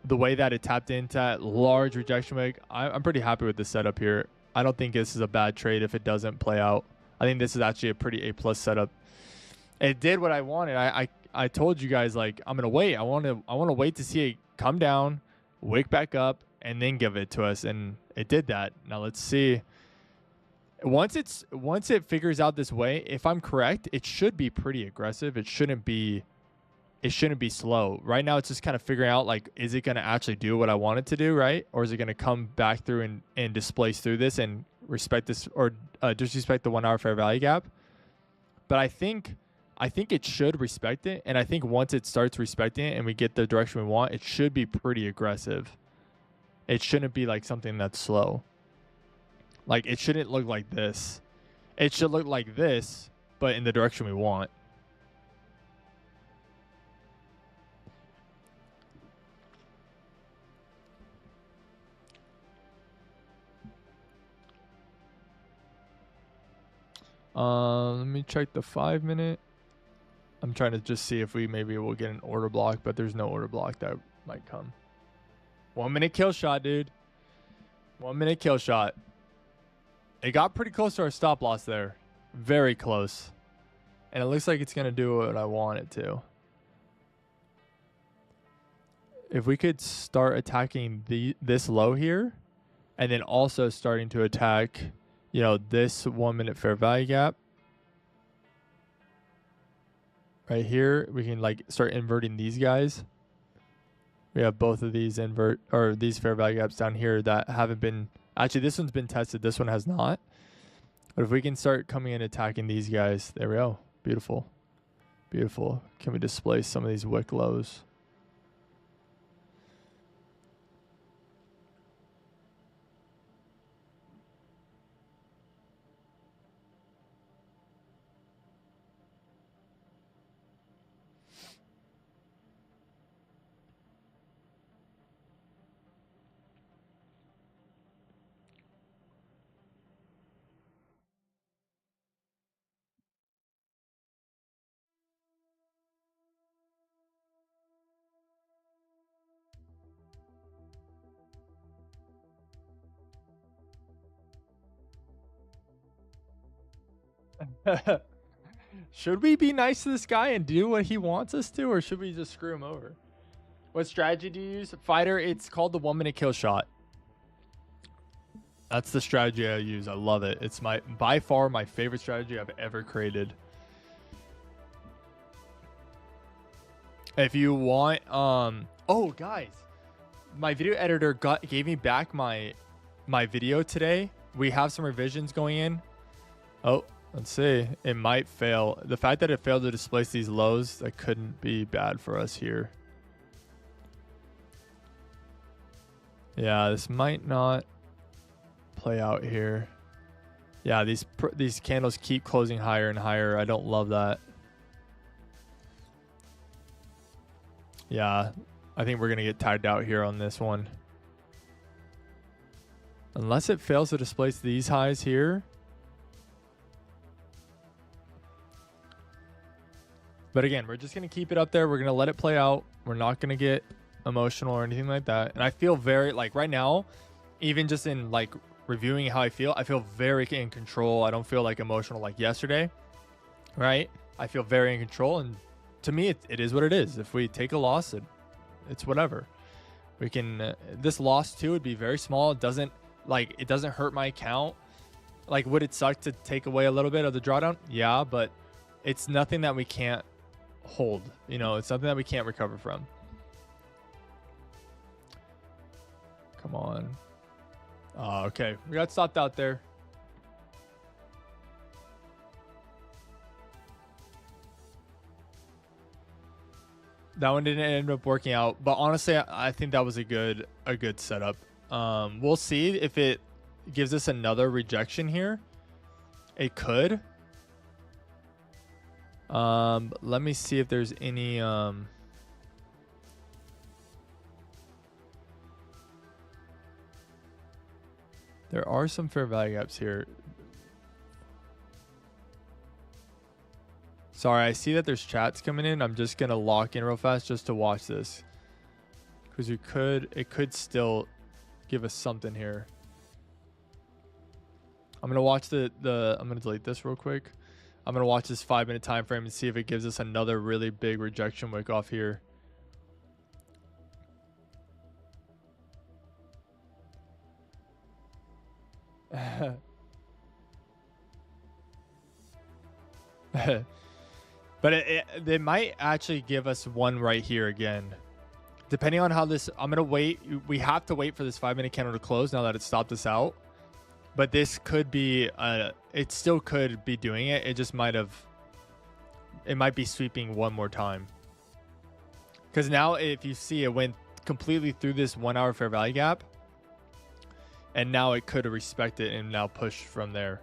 The way that it tapped into that large rejection wave, I'm pretty happy with the setup here. I don't think this is a bad trade if it doesn't play out. I think this is actually a pretty A+ setup. It did what I wanted. I told you guys, like, I'm gonna wait. I want to wait to see it come down, wake back up, and then give it to us. And it did that. Now let's see. Once it figures out this way, if I'm correct, it should be pretty aggressive. It shouldn't be slow. Right now, it's just kind of figuring out, like, is it going to actually do what I want it to do, right? Or is it going to come back through and displace through this and respect this or disrespect the 1 hour fair value gap? But I think it should respect it. And I think once it starts respecting it and we get the direction we want, it should be pretty aggressive. It shouldn't be like something that's slow. Like, it shouldn't look like this. It should look like this, but in the direction we want. Let me check the 5 minute. I'm trying to just see if maybe we'll get an order block, but there's no order block that might come. 1 minute kill shot, dude. 1 minute kill shot. It got pretty close to our stop loss there. Very close. And it looks like it's going to do what I want it to. If we could start attacking this low here, and then also starting to attack, you know, this 1 minute fair value gap. Right here, we can like start inverting these guys. We have both of these these fair value gaps down here that haven't been Actually, this one's been tested. This one has not. But if we can start coming in attacking these guys, there we go. Beautiful. Beautiful. Can we displace some of these wick lows? Should we be nice to this guy and do what he wants us to, or should we just screw him over? What strategy do you use? Fighter, it's called the 1 minute kill shot. That's the strategy I use. I love it. It's by far my favorite strategy I've ever created. If you want, oh guys, my video editor gave me back my video today. We have some revisions going in. Oh, let's see. It might fail. The fact that it failed to displace these lows, that couldn't be bad for us here. Yeah, this might not play out here. Yeah, these candles keep closing higher and higher. I don't love that. Yeah, I think we're going to get tagged out here on this one. Unless it fails to displace these highs here. But again, we're just going to keep it up there. We're going to let it play out. We're not going to get emotional or anything like that. And I feel very, like right now, even just in like reviewing how I feel very in control. I don't feel like emotional like yesterday, right? I feel very in control. And to me, it is what it is. If we take a loss, it's whatever. We can, this loss too would be very small. It doesn't hurt my account. Like, would it suck to take away a little bit of the drawdown? Yeah, but it's nothing that we can't hold. You know, it's something that we can't recover from. Come on. Okay, we got stopped out there. That one didn't end up working out, but honestly, I think that was a good setup. We'll see if it gives us another rejection here. It could. Let me see if there's any there are some fair value gaps here. Sorry, I see that there's chats coming in. I'm just gonna lock in real fast just to watch this, because it could still give us something here. I'm gonna watch I'm gonna delete this real quick. I'm gonna watch this 5-minute time frame and see if it gives us another really big rejection wick off here. But it might actually give us one right here again, depending on how this. I'm gonna wait. We have to wait for this 5-minute candle to close now that it stopped us out. But this could be it still could be doing it. It just might be sweeping one more time, because now if you see, it went completely through this 1 hour fair value gap, and now it could respect it and now push from there.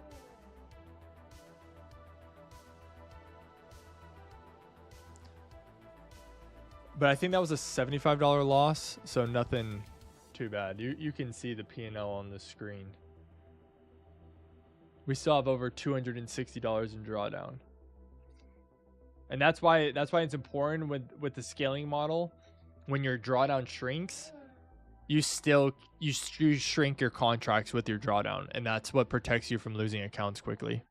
But I think that was a $75 loss, so nothing too bad. You can see the P&L on the screen. We still have over $260 in drawdown. And that's why it's important with the scaling model. When your drawdown shrinks, you shrink your contracts with your drawdown, and that's what protects you from losing accounts quickly.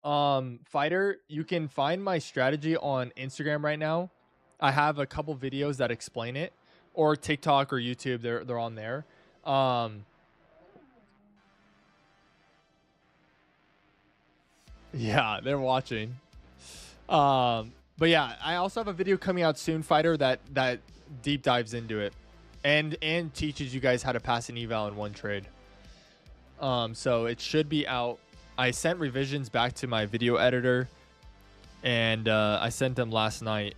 Fighter, you can find my strategy on Instagram right now. I have a couple videos that explain it, or TikTok or YouTube. They're on there. Yeah, they're watching. But But yeah, I also have a video coming out soon, Fighter, that deep dives into it and teaches you guys how to pass an eval in one trade. So it should be out. I sent revisions back to my video editor, and I sent them last night,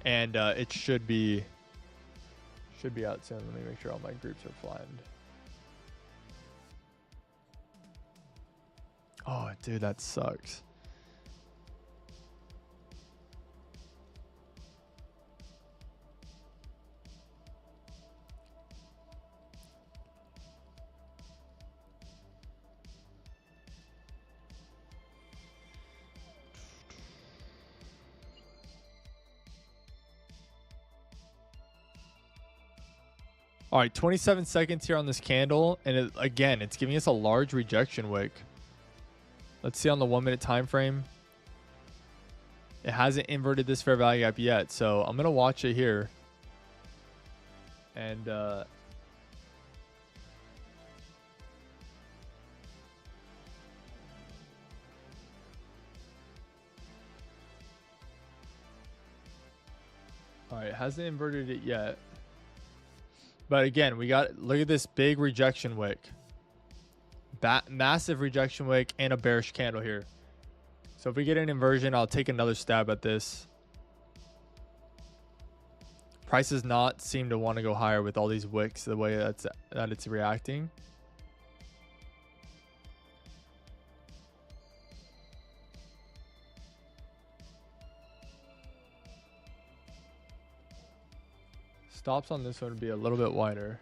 and it should be out soon. Let me make sure all my groups are flattened. Oh, dude, that sucks. All right, 27 seconds here on this candle, and again, it's giving us a large rejection wick. Let's see on the 1 minute time frame. It hasn't inverted this fair value gap yet, so I'm gonna watch it here. And all right, it hasn't inverted it yet. But again, we got, look at this big rejection wick. Massive rejection wick and a bearish candle here. So if we get an inversion, I'll take another stab at this. Price does not seem to want to go higher with all these wicks the way that it's reacting. Stops on this one would be a little bit wider.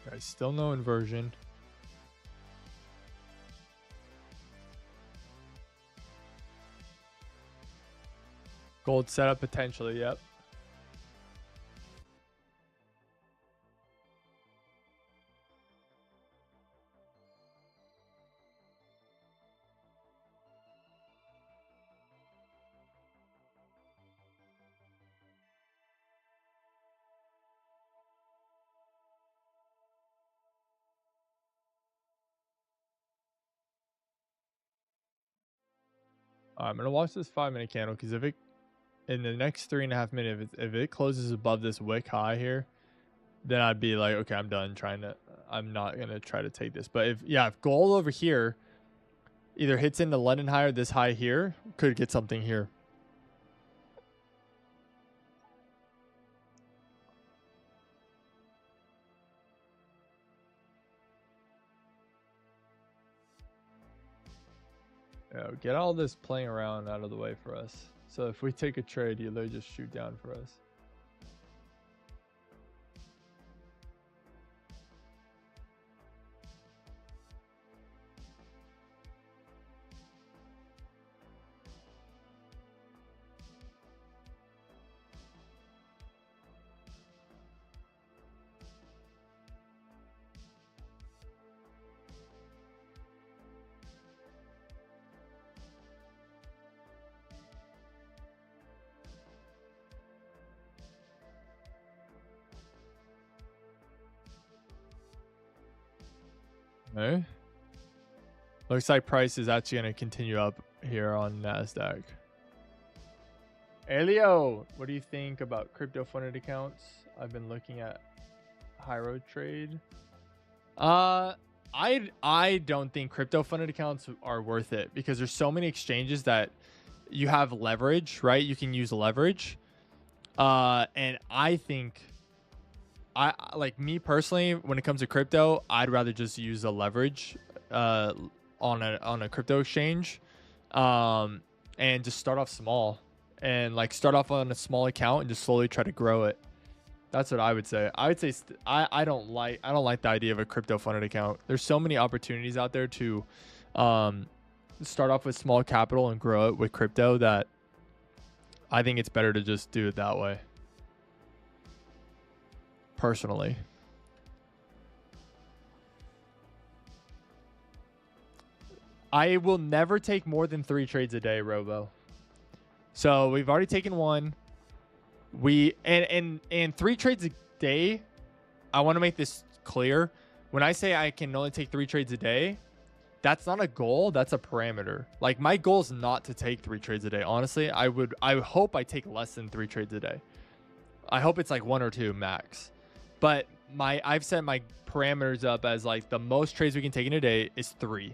Okay, still no inversion. Gold setup potentially, yep. I'm gonna watch this 5 minute candle, because if it in the next 3.5 minutes, if it closes above this wick high here, then I'd be like, okay, I'm done trying to. I'm not gonna try to take this. But if gold over here either hits into London high or this high here, could get something here. Yeah, get all this playing around out of the way for us. So if we take a trade, you literally just shoot down for us. Okay. Looks like price is actually going to continue up here on Nasdaq. Elio, what do you think about crypto funded accounts? I've been looking at High Road Trade. I don't think crypto funded accounts are worth it, because there's so many exchanges that you have leverage, right? You can use leverage. And I think, like me personally, when it comes to crypto, I'd rather just use a leverage on a crypto exchange, and just start off small, and like start off on a small account and just slowly try to grow it. That's what I would say. I would say I don't like the idea of a crypto funded account. There's so many opportunities out there to start off with small capital and grow it with crypto that I think it's better to just do it that way. personally. I will never take more than 3 trades a day, Robo. So we've already taken 1. And 3 trades a day. I want to make this clear. When I say I can only take 3 trades a day, that's not a goal. That's a parameter. Like, my goal is not to take 3 trades a day. Honestly, I hope I take less than 3 trades a day. I hope it's like 1 or 2 max. But I've set my parameters up as like the most trades we can take in a day is 3.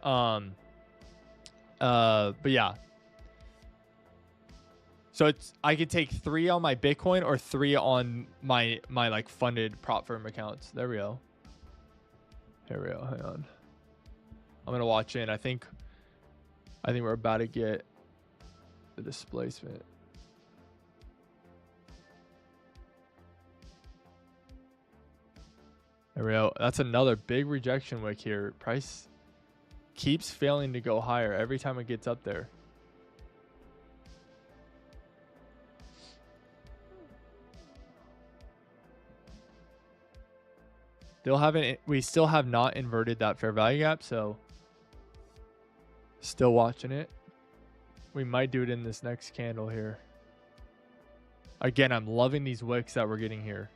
But yeah. So I could take 3 on my Bitcoin or 3 on my like funded prop firm accounts. There we go. Here we go. Hang on. I'm gonna watch in. I think we're about to get the displacement. There we go. That's another big rejection wick here. Price keeps failing to go higher every time it gets up there. We still have not inverted that fair value gap, so still watching it. We might do it in this next candle here. Again, I'm loving these wicks that we're getting here.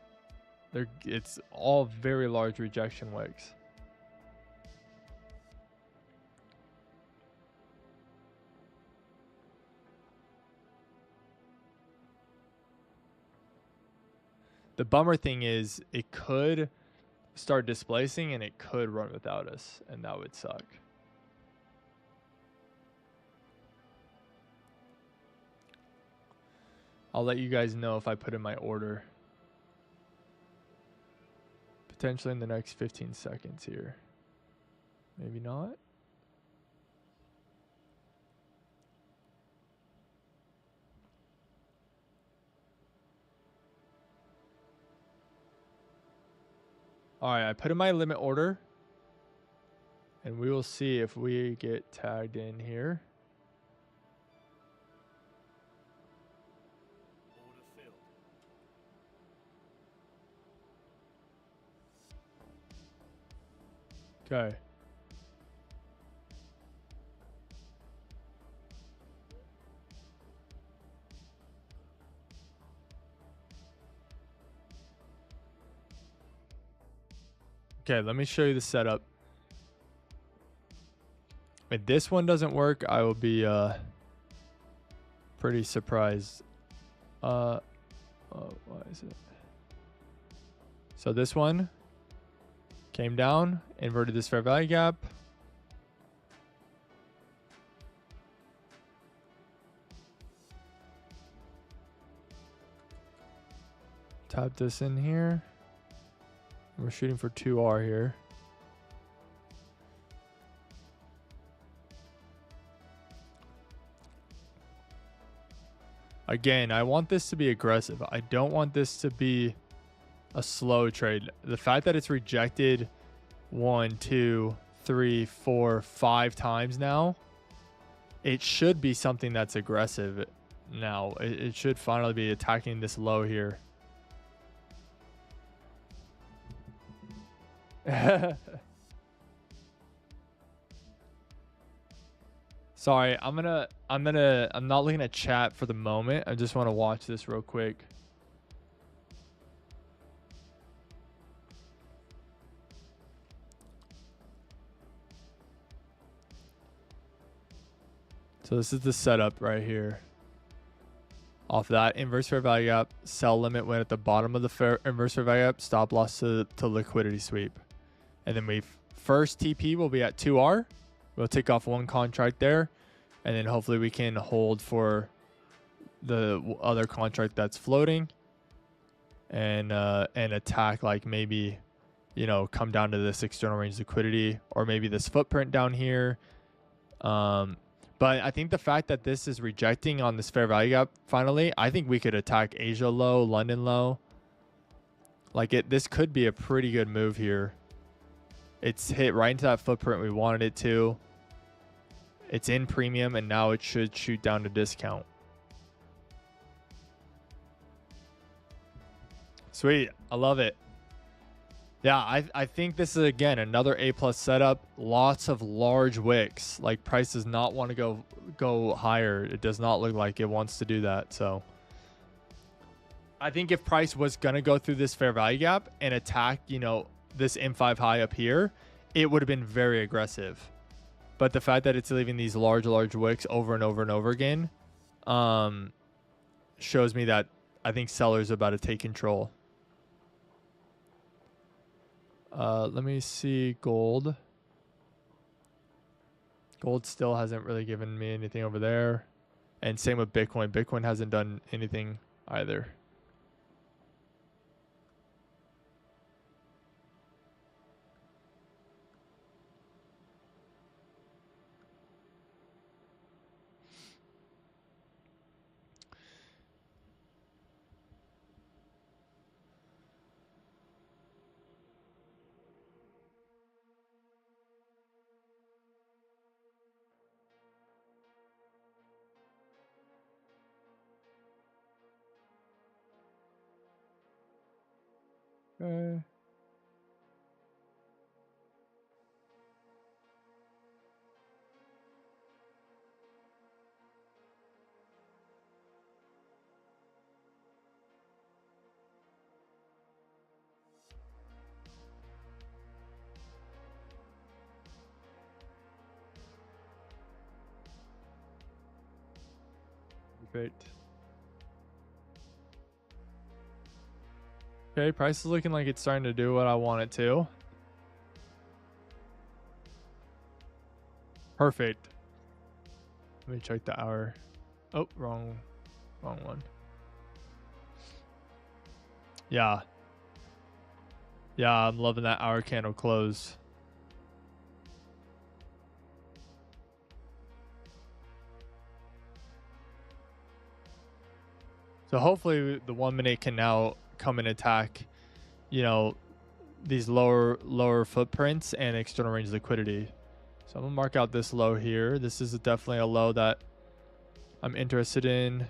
It's all very large rejection wicks. The bummer thing is it could start displacing and it could run without us, and that would suck. I'll let you guys know if I put in my order. Potentially in the next 15 seconds here. Maybe not. All right, I put in my limit order. And we will see if we get tagged in here. Okay. Okay, let me show you the setup. If this one doesn't work, I will be pretty surprised. Oh, why is it? So this one came down, inverted this fair value gap. Tap this in here. We're shooting for 2R here. Again, I want this to be aggressive. I don't want this to be a slow trade. The fact that it's rejected 1, 2, 3, 4, 5 times now, it should be something that's aggressive now. It should finally be attacking this low here. Sorry, I'm not looking at chat for the moment. I just want to watch this real quick. So this is the setup right here. Off that inverse fair value gap, sell limit went at the bottom of the inverse fair value gap, stop loss to liquidity sweep. And then first TP will be at 2R. We'll take off 1 contract there. And then hopefully we can hold for the other contract that's floating. And attack, like maybe, you know, come down to this external range liquidity. Or maybe this footprint down here. But I think the fact that this is rejecting on this fair value gap finally, I think we could attack Asia low, London low. Like this could be a pretty good move here. It's hit right into that footprint we wanted it to. It's in premium, and now it should shoot down to discount. Sweet. I love it. Yeah, I think this is, again, another A+ setup. Lots of large wicks. Like, price does not want to go higher. It does not look like it wants to do that. So I think if price was going to go through this fair value gap and attack, you know, this M5 high up here, it would have been very aggressive. But the fact that it's leaving these large wicks over and over and over again shows me that I think sellers are about to take control. Let me see gold. Gold still hasn't really given me anything over there. And same with Bitcoin. Bitcoin hasn't done anything either. Okay. Great. Okay, price is looking like it's starting to do what I want it to. Perfect. Let me check the hour. Oh, wrong one. Yeah. Yeah, I'm loving that hour candle close. So hopefully the 1 minute can now come and attack, you know, these lower footprints and external range liquidity. So I'm gonna mark out this low here. This is definitely a low that I'm interested in.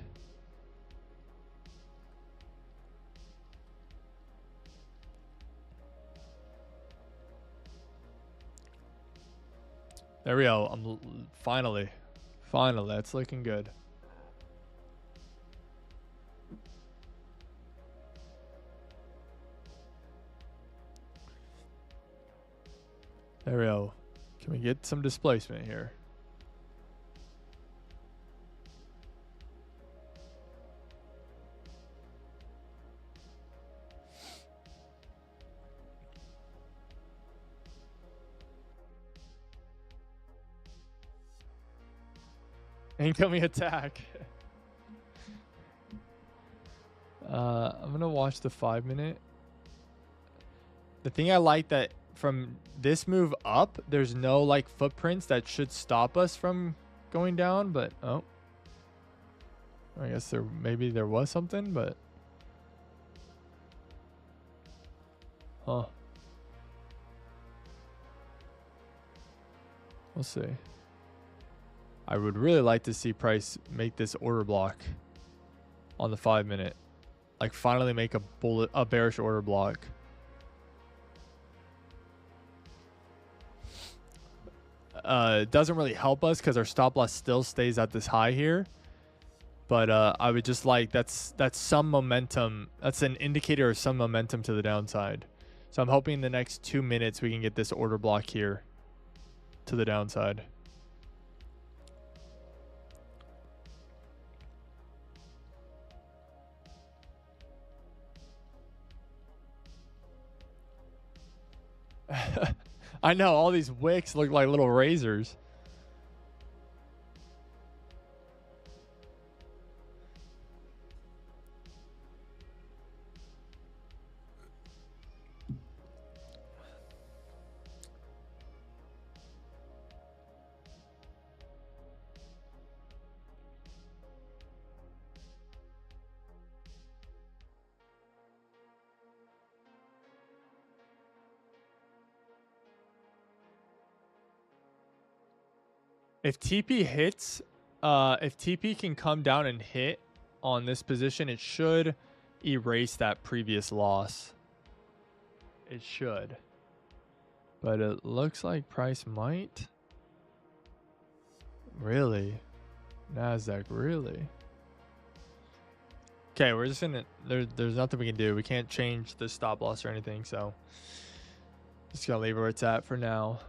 There we go. I'm finally, that's looking good. There we go. Can we get some displacement here? Incoming attack. I'm gonna watch the 5 minute. The thing I like that from this move up, there's no like footprints that should stop us from going down, but oh, I guess maybe there was something, but huh. We'll see. I would really like to see price make this order block on the 5 minute. Like finally make a bearish order block. It doesn't really help us because our stop loss still stays at this high here. But I would just like, that's some momentum. That's an indicator of some momentum to the downside. So I'm hoping in the next 2 minutes we can get this order block here to the downside. I know, all these wicks look like little razors. If TP hits, if TP can come down and hit on this position, it should erase that previous loss. It should. But it looks like price might. Really? Nasdaq, really? Okay, we're just gonna, there's nothing we can do. We can't change the stop loss or anything, so just gonna leave it where it's at for now.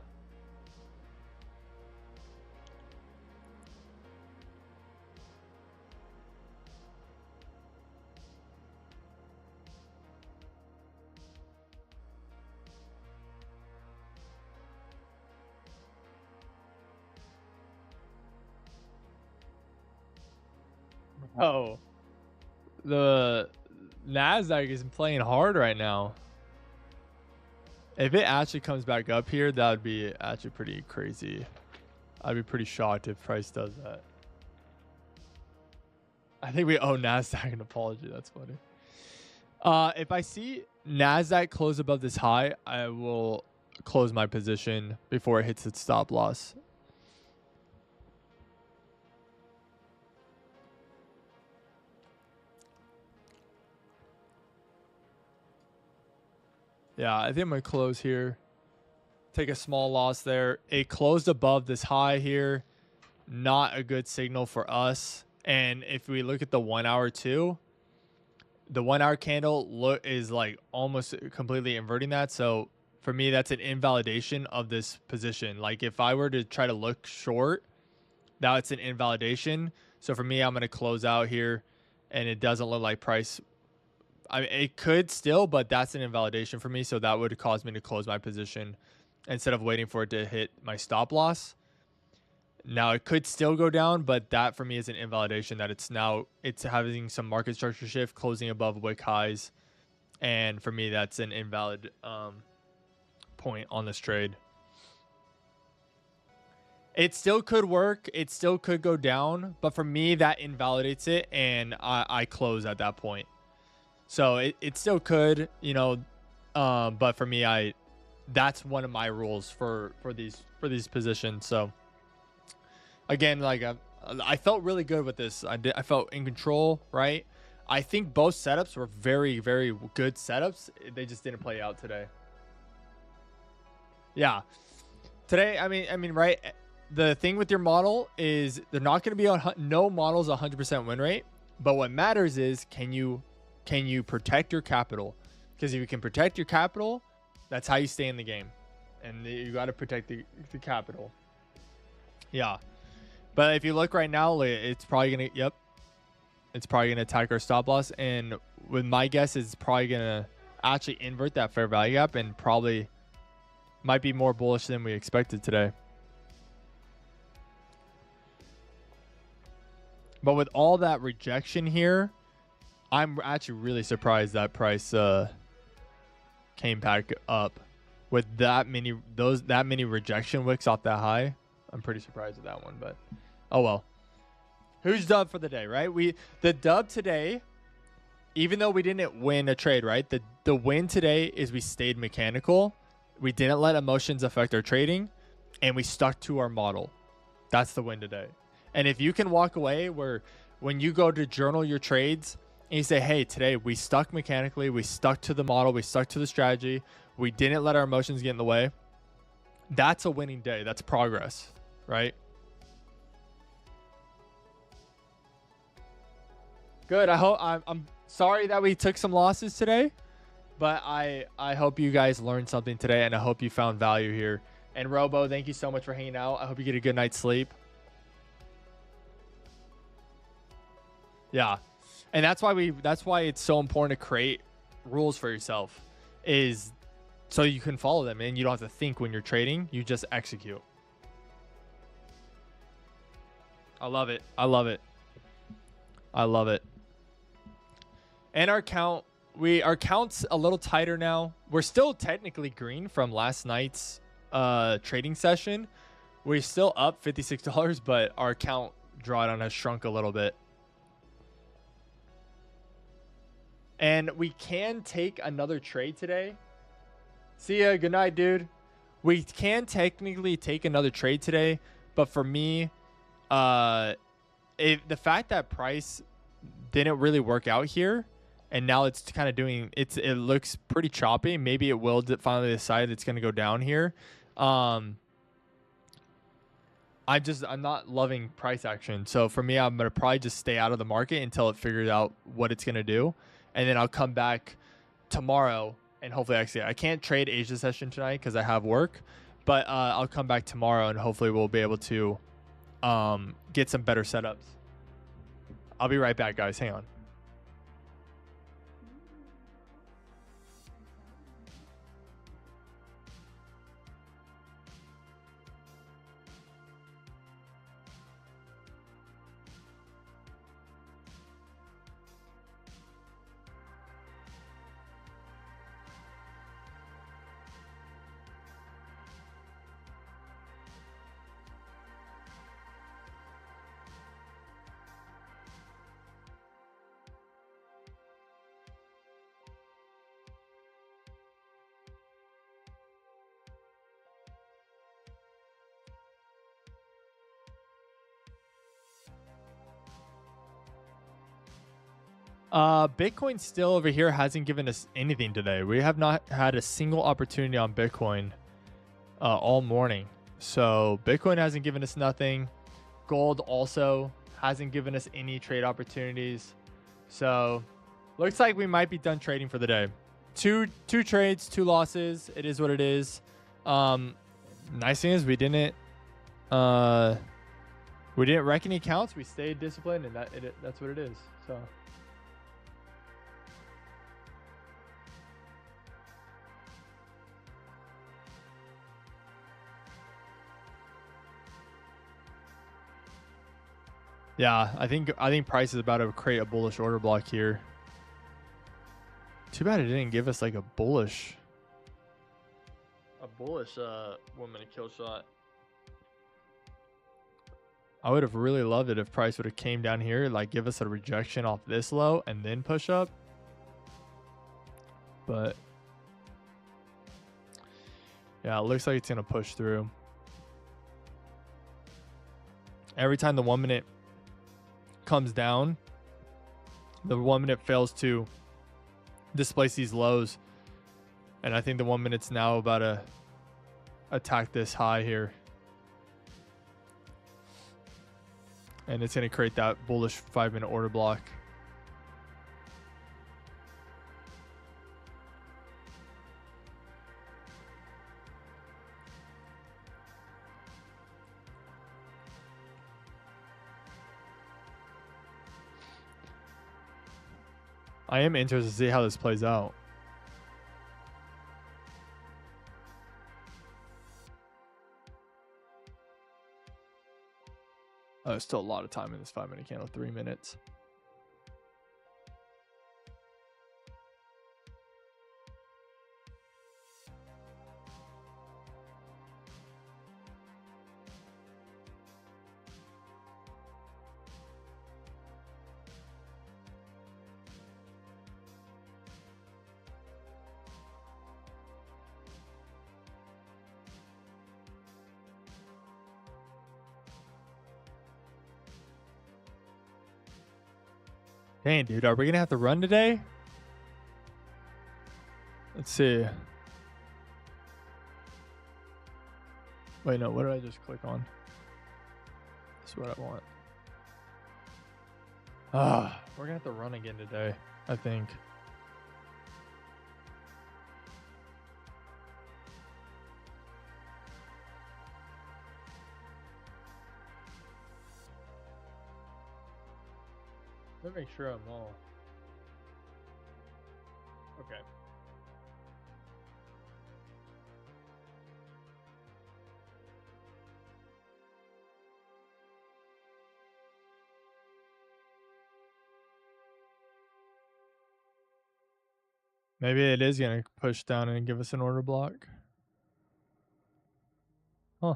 Oh, the Nasdaq is playing hard right now. If it actually comes back up here, that would be actually pretty crazy. I'd be pretty shocked if price does that. I think we owe Nasdaq an apology. That's funny. If I see Nasdaq close above this high, I will close my position before it hits its stop loss. Yeah, I think I'm going to close here. Take a small loss there. It closed above this high here. Not a good signal for us. And if we look at the 1 hour too, the 1 hour candle is like almost completely inverting that. So for me, that's an invalidation of this position. Like if I were to try to look short, that's an invalidation. So for me, I'm going to close out here, and it doesn't look like price. I mean, it could still, but that's an invalidation for me. So that would cause me to close my position instead of waiting for it to hit my stop loss. Now it could still go down, but that for me is an invalidation that it's having some market structure shift, closing above wick highs. And for me, that's an invalid point on this trade. It still could work. It still could go down. But for me, that invalidates it. And I close at that point. So it still could, you know, but for me, that's one of my rules for these positions. So again, like I felt really good with this. I felt in control, right? I think both setups were very, very good setups. They just didn't play out today. Yeah, today. I mean, right? The thing with your model is they're not going to be on. No model's 100% win rate, but what matters is can you protect your capital? Because if you can protect your capital, that's how you stay in the game. And you got to protect the capital. Yeah. But if you look right now, it's probably going to, it's probably going to attack our stop loss. And with my guess, it's probably going to actually invert that fair value gap and probably might be more bullish than we expected today. But with all that rejection here, I'm actually really surprised that price came back up with that many rejection wicks off that high. I'm pretty surprised with that one, but oh well. Who's dub for the day, right? The dub today, even though we didn't win a trade, right? The win today is we stayed mechanical. We didn't let emotions affect our trading, and we stuck to our model. That's the win today. And if you can walk away when you go to journal your trades and you say, hey, today we stuck mechanically, we stuck to the model, we stuck to the strategy, we didn't let our emotions get in the way, that's a winning day. That's progress, right? Good. I'm sorry that we took some losses today, but I hope you guys learned something today, and I hope you found value here. And Robo, thank you so much for hanging out. I hope you get a good night's sleep. Yeah. And that's why it's so important to create rules for yourself, is so you can follow them and you don't have to think when you're trading. You just execute. I love it. I love it. I love it. And our count's a little tighter now. We're still technically green from last night's trading session. We're still up $56, but our count drawdown has shrunk a little bit. And we can take another trade today. See ya. Good night, dude. We can technically take another trade today, but for me, the fact that price didn't really work out here and now it's kind of doing it looks pretty choppy. Maybe it will finally decide it's going to go down here. I'm not loving price action. So for me, I'm going to probably just stay out of the market until it figures out what it's going to do. And then I'll come back tomorrow and hopefully actually I can't trade Asia session tonight because I have work, but I'll come back tomorrow and hopefully we'll be able to get some better setups. I'll be right back, guys. Hang on. Bitcoin still over here hasn't given us anything today. We have not had a single opportunity on Bitcoin all morning. So Bitcoin hasn't given us nothing. Gold also hasn't given us any trade opportunities. So looks like we might be done trading for the day. Two trades, 2 losses. It is what it is. Nice thing is we didn't wreck any accounts. We stayed disciplined, and that's what it is. So. Yeah, I think price is about to create a bullish order block here. Too bad it didn't give us like a bullish 1 minute kill shot. I would have really loved it if price would have came down here, like give us a rejection off this low and then push up. But yeah, it looks like it's gonna push through. Every time the 1 minute comes down, the 1 minute fails to displace these lows, and I think the 1 minute's now about to attack this high here, and it's going to create that bullish 5 minute order block. I am interested to see how this plays out. Oh, there's still a lot of time in this 5 minute candle, 3 minutes. Dang, dude, are we gonna have to run today? Let's see. Wait, no, what did I just click on? That's what I want. We're gonna have to run again today, I think. Let me make sure I'm all. Okay. Maybe it is going to push down and give us an order block. Huh.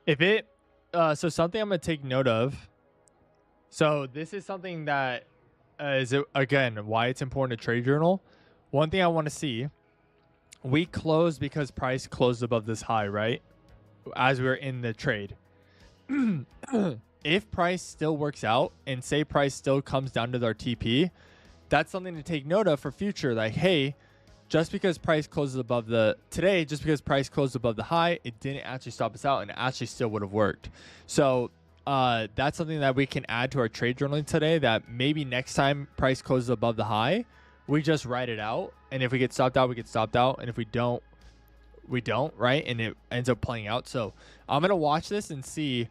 If it, so something I'm going to take note of. So this is something that is it again why it's important to trade journal. One thing I want to see, we closed because price closed above this high, right? As we were in the trade. If price still works out and say price still comes down to our TP, that's something to take note of for future. Like, hey, just because price closes above just because price closed above the high, it didn't actually stop us out and it actually still would have worked. So that's something that we can add to our trade journaling today, that maybe next time price closes above the high, we just write it out. And if we get stopped out, we get stopped out. And if we don't, we don't, right? And it ends up playing out. So I'm going to watch this and see,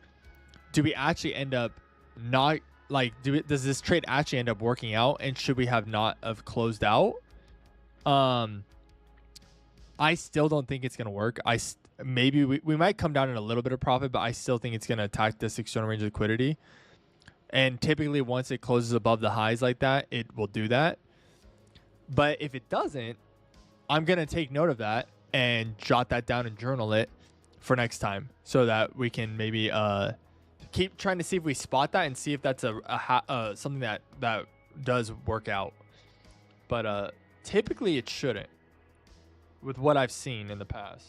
do we actually end up not, like, does this trade actually end up working out? And should we have not have closed out? I still don't think it's going to work. Maybe we might come down in a little bit of profit, but I still think it's going to attack this external range of liquidity. And typically once it closes above the highs like that, it will do that. But if it doesn't, I'm going to take note of that and jot that down and journal it for next time, so that we can maybe keep trying to see if we spot that and see if that's something that does work out. But typically it shouldn't, with what I've seen in the past.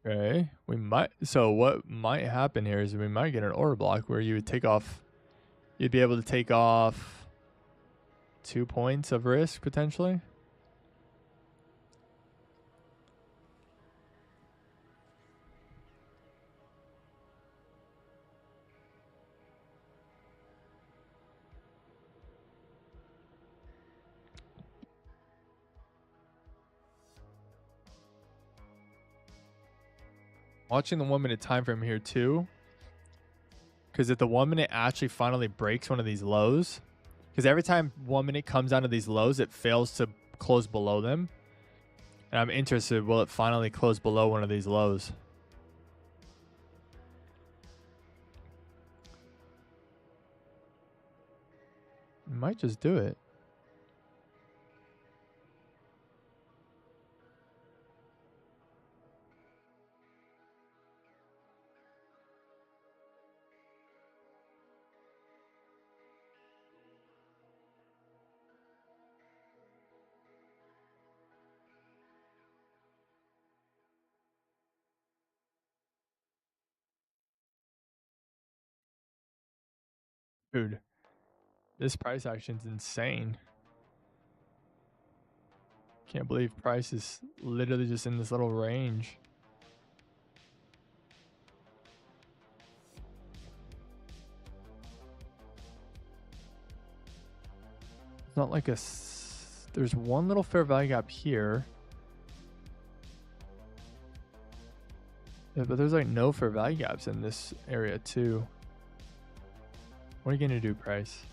Okay, what might happen here is we might get an order block where you would take off, you'd be able to take off 2 points of risk potentially. Watching the 1 minute time frame here too, because if the 1 minute actually finally breaks one of these lows, because every time 1 minute comes down to these lows, it fails to close below them. And I'm interested, will it finally close below one of these lows? It might just do it. Dude, this price action's insane. Can't believe price is literally just in this little range. It's not like there's one little fair value gap here. Yeah, but there's like no fair value gaps in this area too. What are you gonna do, price?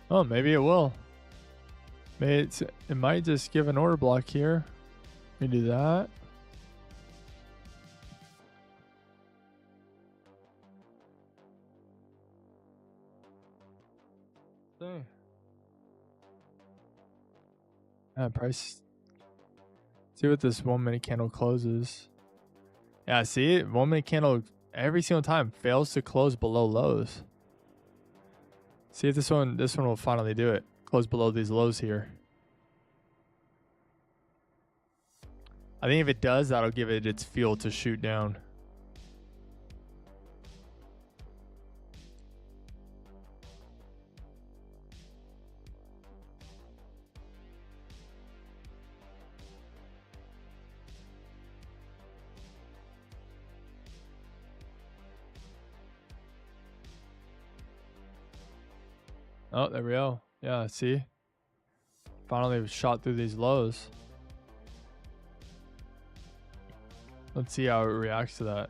Oh, maybe it will. Maybe it might just give an order block here. Let me do that. See. Price. See what this 1 minute candle closes. Yeah, see, 1 minute candle every single time fails to close below lows. See if this one will finally do it. Close below these lows here. I think if it does, that'll give it its fuel to shoot down. Oh, there we go. Yeah, see? Finally shot through these lows. Let's see how it reacts to that.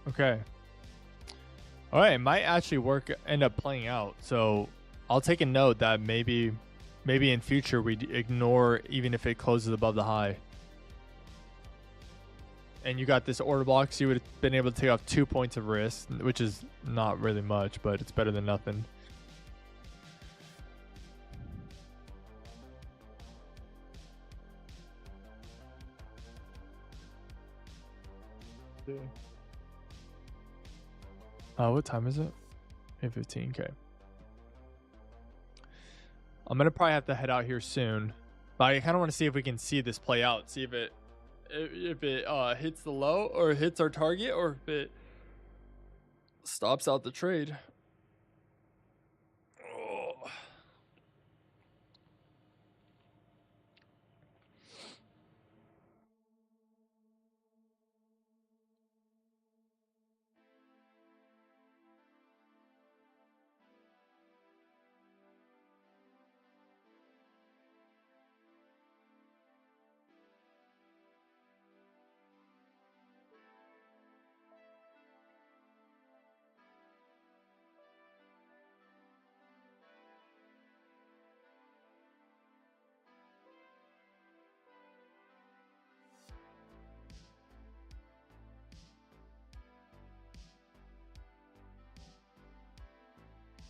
Okay. All right, it might actually end up playing out. So I'll take a note that maybe in future we ignore even if it closes above the high. And you got this order block, so you would have been able to take off 2 points of risk, which is not really much, but it's better than nothing. What time is it? 8:15. Okay. I'm gonna probably have to head out here soon, but I kind of want to see if we can see this play out. See if it hits the low or hits our target, or if it stops out the trade. Oh.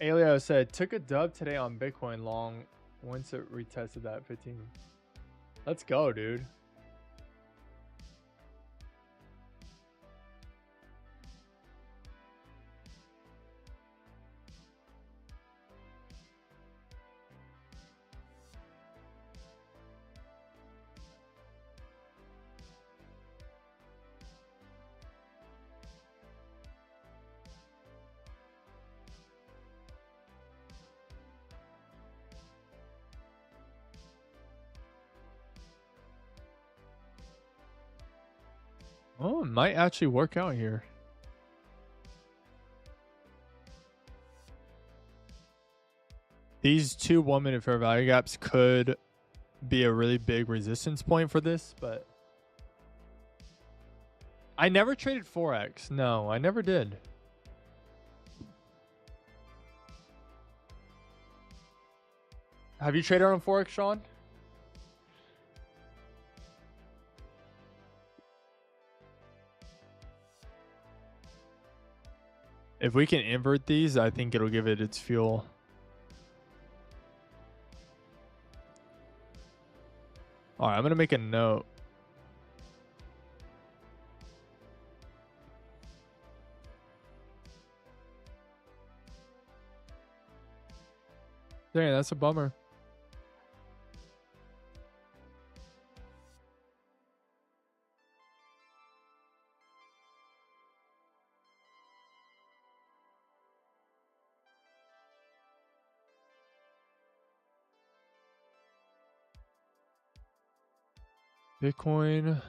Alio said, took a dub today on Bitcoin long once it retested that 15. Let's go, dude. Oh, it might actually work out here. These two 1 minute fair value gaps could be a really big resistance point for this, but I never traded Forex. No, I never did. Have you traded on Forex, Sean? If we can invert these, I think it'll give it its fuel. All right, I'm going to make a note. Dang, that's a bummer. Bitcoin,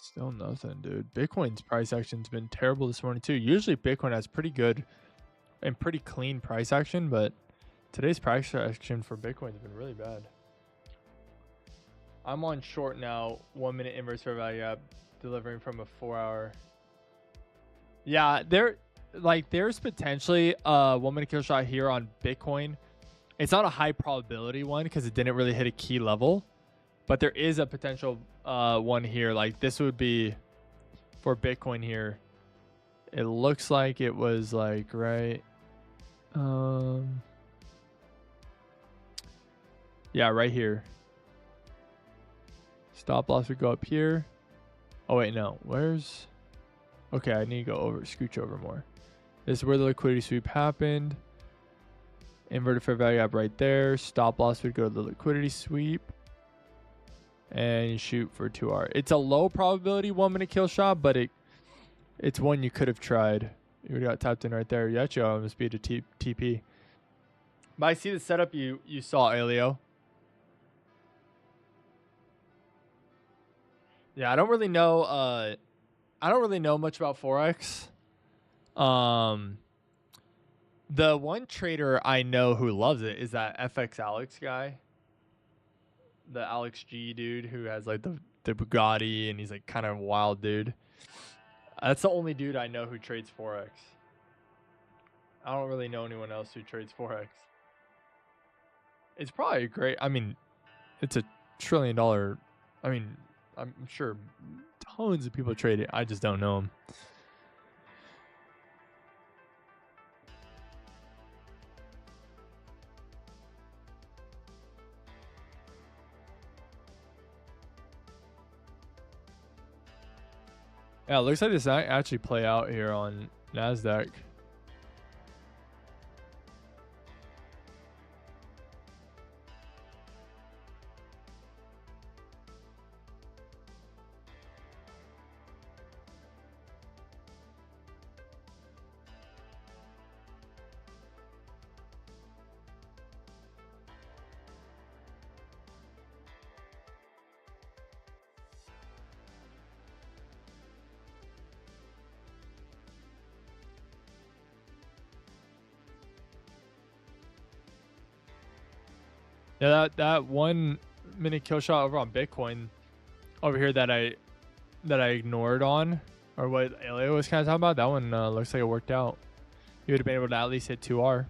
still nothing, dude. Bitcoin's price action's been terrible this morning too. Usually Bitcoin has pretty good and pretty clean price action, but today's price action for Bitcoin's been really bad. I'm on short now, 1 minute inverse fair value gap, delivering from a 4 hour. Yeah, there's potentially a 1 minute kill shot here on Bitcoin. It's not a high probability one because it didn't really hit a key level. But there is a potential one here. Like this would be for Bitcoin here. It looks like it was like right. Yeah, right here. Stop loss would go up here. Oh wait, no. Where's? Okay, I need to go over, scooch over more. This is where the liquidity sweep happened. Inverted fair value gap right there. Stop loss would go to the liquidity sweep. And you shoot for 2R. It's a low probability 1 minute kill shot, but it's one you could have tried. You got tapped in right there. You actually almost speed a TP. But I see the setup you saw, Elio. Yeah, I don't really know. I don't really know much about Forex. The one trader I know who loves it is that FX Alex guy. The Alex G dude who has like the Bugatti and he's like kind of a wild dude. That's the only dude I know who trades Forex. I don't really know anyone else who trades Forex. It's probably great. I mean, it's $1 trillion. I mean, I'm sure tons of people trade it. I just don't know them. Yeah, it looks like this might actually play out here on Nasdaq. Yeah, that 1 minute kill shot over on Bitcoin over here that I ignored on, or what Elio was kind of talking about, that one looks like it worked out. You would have been able to at least hit 2R.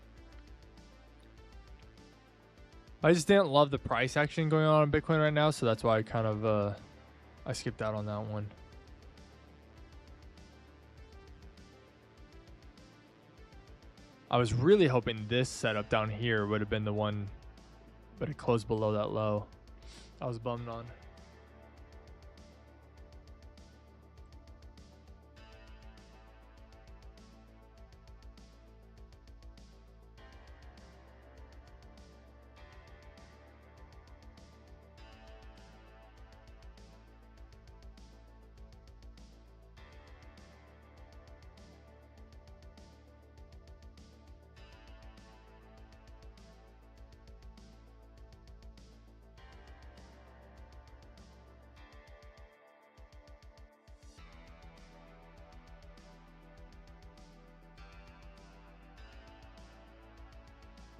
I just didn't love the price action going on Bitcoin right now, so that's why I kind of I skipped out on that one. I was really hoping this setup down here would have been the one, but it closed below that low. I was bummed on.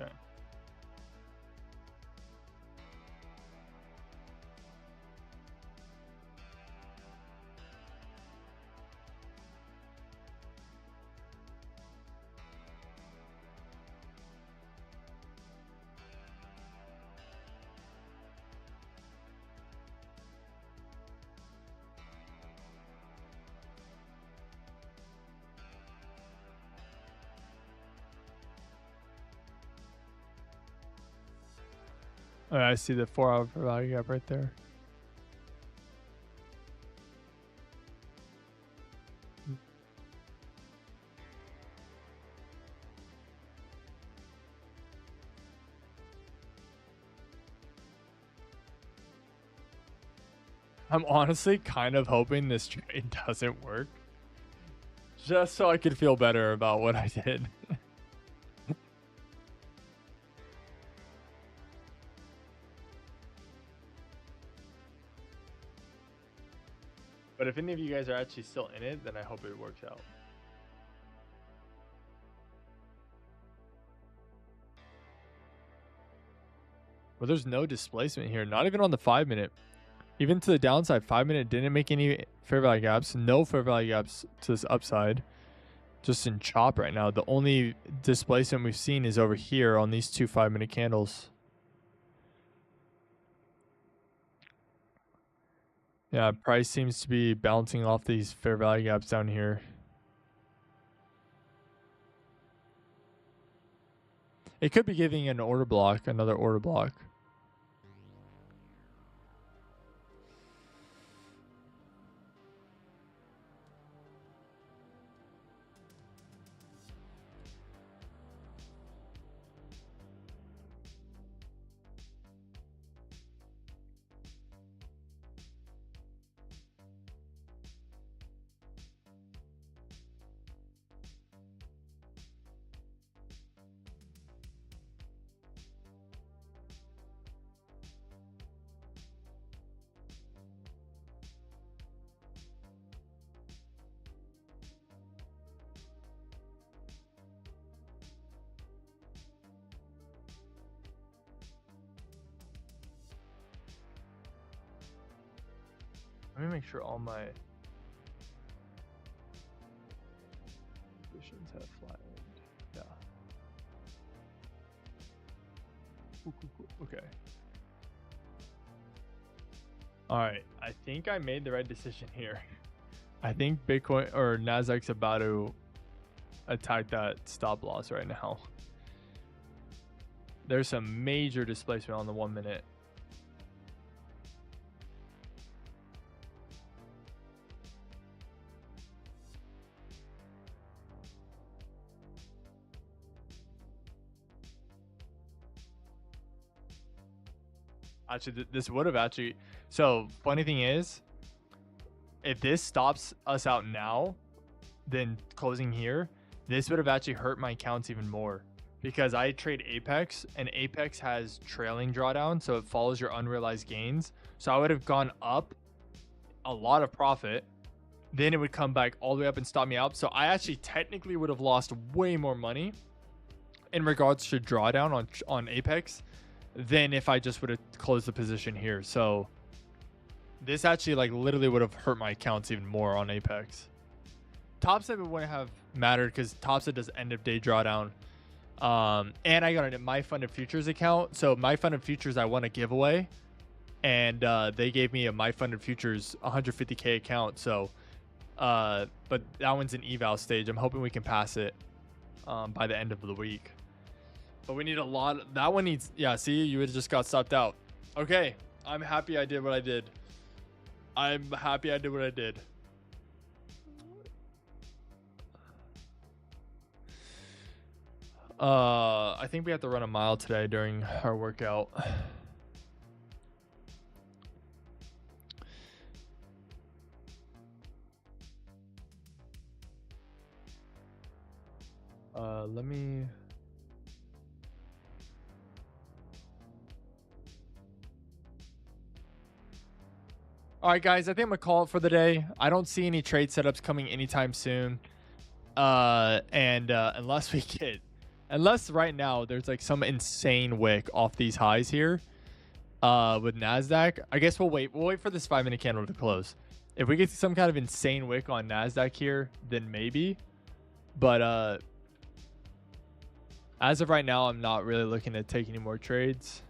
Okay. All right, I see the 4-hour value gap right there. I'm honestly kind of hoping this trade doesn't work, just so I could feel better about what I did. But if any of you guys are actually still in it, then I hope it works out. Well, there's no displacement here, not even on the 5 minute. Even to the downside, 5 minute didn't make any fair value gaps, no fair value gaps to this upside. Just in chop right now. The only displacement we've seen is over here on these 2 5 minute candles. Yeah, price seems to be bouncing off these fair value gaps down here. It could be giving an order block, another order block. Let me make sure all my positions have flattened. Yeah. Cool. Okay. All right. I think I made the right decision here. I think Bitcoin or Nasdaq's about to attack that stop loss right now. There's some major displacement on the 1 minute. Actually, this would have actually. So funny thing is, if this stops us out now, then closing here, this would have actually hurt my accounts even more, because I trade Apex and Apex has trailing drawdown, so it follows your unrealized gains. So I would have gone up a lot of profit, then it would come back all the way up and stop me out. So I actually technically would have lost way more money in regards to drawdown on Apex than if I just would have closed the position here. So this actually like literally would have hurt my accounts even more on Apex. Topstep wouldn't have mattered because Topstep does end of day drawdown. And I got a My Funded Futures account. So My Funded Futures I won a giveaway, and they gave me a My Funded Futures 150K account. So but that one's an eval stage. I'm hoping we can pass it by the end of the week. But we need a lot. That one needs, yeah, see, you would just got stopped out. Okay, I'm happy I did what I did. I'm happy I did what I did. I think we have to run a mile today during our workout. Let me... All right, guys, I think I'm gonna call it for the day. I don't see any trade setups coming anytime soon. Unless right now there's like some insane wick off these highs here with Nasdaq. I guess we'll wait for this 5-minute candle to close. If we get some kind of insane wick on Nasdaq here, then maybe. But as of right now, I'm not really looking to take any more trades.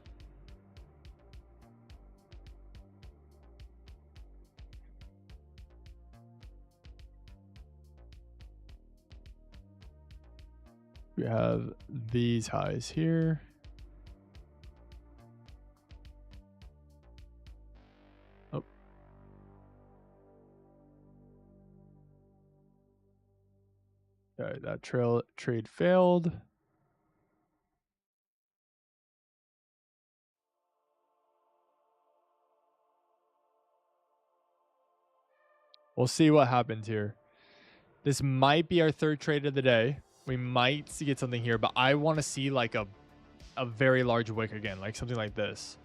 We have these highs here. Oh. All right, that trade failed. We'll see what happens here. This might be our third trade of the day. We might get something here, but I want to see like a very large wick again, like something like this.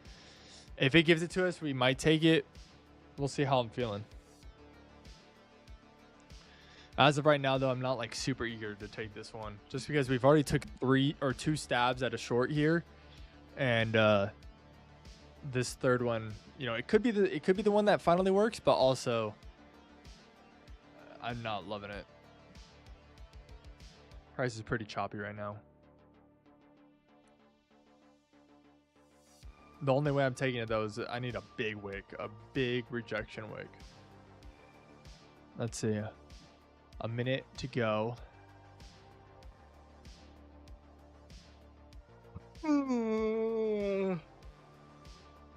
If it gives it to us, we might take it. We'll see how I'm feeling. As of right now, though, I'm not like super eager to take this one, just because we've already took 2 stabs at a short here, and this third one, you know, it could be the one that finally works, but also I'm not loving it. Price is pretty choppy right now. The only way I'm taking it though is I need a big wick, a big rejection wick. Let's see. A minute to go.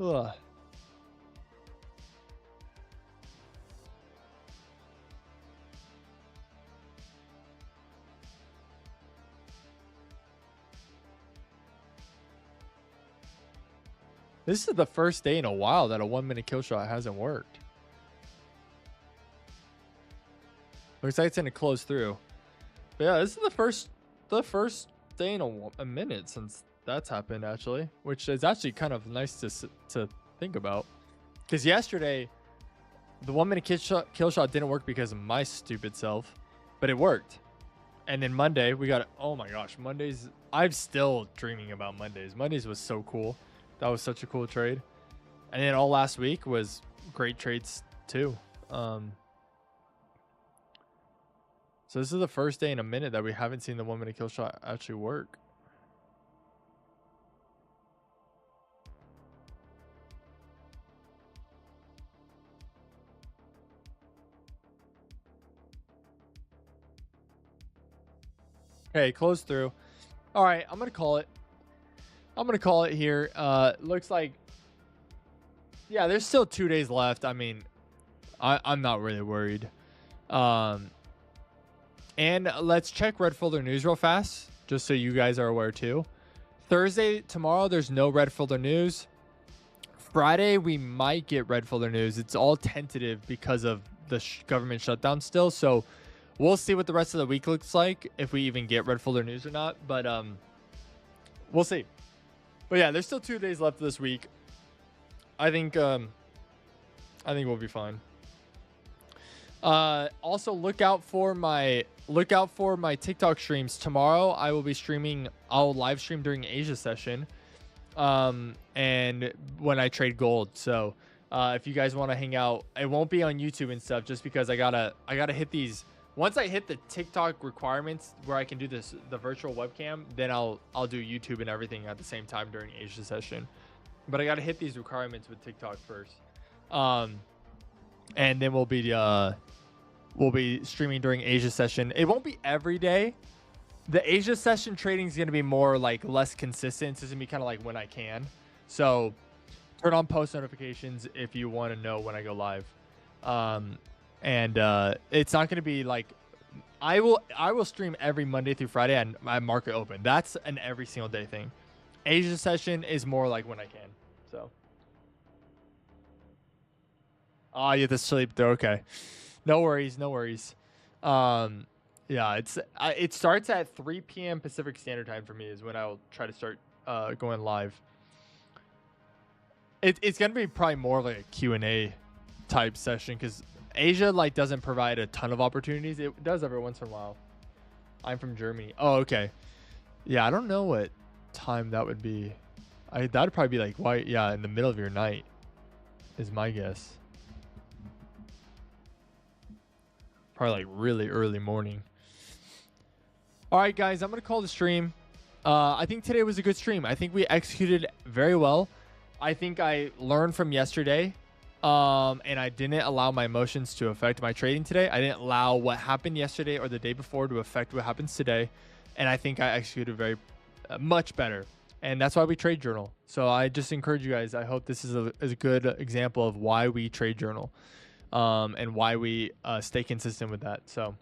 Ugh. This is the first day in a while that a 1 minute kill shot hasn't worked. Looks like it's gonna close through. But yeah, this is the first day in a minute since that's happened actually, which is actually kind of nice to think about. Because yesterday, the 1 minute kill shot didn't work because of my stupid self, but it worked. And then Monday we got, oh my gosh, Mondays. I'm still dreaming about Mondays. Mondays was so cool. That was such a cool trade. And then all last week was great trades too. So this is the first day in a minute that we haven't seen the 1 minute kill shot actually work. Okay, close through. All right, I'm going to call it. I'm going to call it here. Looks like, yeah, there's still 2 days left. I mean, I'm not really worried. And let's check Red Folder News real fast, just so you guys are aware too. Thursday, tomorrow, there's no Red Folder News. Friday, we might get Red Folder News. It's all tentative because of the government shutdown still. So we'll see what the rest of the week looks like, if we even get Red Folder News or not. But we'll see. But yeah, there's still 2 days left this week. I think we'll be fine. Also look out for my TikTok streams tomorrow. I will be streaming. I'll live stream during Asia session, and when I trade gold. So if you guys want to hang out, it won't be on YouTube and stuff, just because I gotta hit these. Once I hit the TikTok requirements where I can do the virtual webcam, then I'll do YouTube and everything at the same time during Asia session. But I gotta hit these requirements with TikTok first, and then we'll be streaming during Asia session. It won't be every day. The Asia session trading is gonna be more like less consistent. It's gonna be kind of like when I can. So turn on post notifications if you want to know when I go live. And it's not going to be like, I will stream every Monday through Friday and my market open. That's an every single day thing. Asia session is more like when I can. So you have to sleep though. Okay, no worries. Yeah, it starts at 3 p.m. Pacific Standard Time for me is when I'll try to start going live. It's gonna be probably more like a Q&A type session, because Asia like doesn't provide a ton of opportunities. It does every once in a while. I'm from Germany. Oh, okay. Yeah, I don't know what time that would be. That'd probably be like, why? Yeah, in the middle of your night is my guess. Probably like really early morning. All right, guys, I'm gonna call the stream. I think today was a good stream. I think we executed very well. I think I learned from yesterday. And I didn't allow my emotions to affect my trading today. I didn't allow what happened yesterday or the day before to affect what happens today. And I think I executed very much better. And that's why we trade journal. So I just encourage you guys. I hope this is a good example of why we trade journal, and why we stay consistent with that. So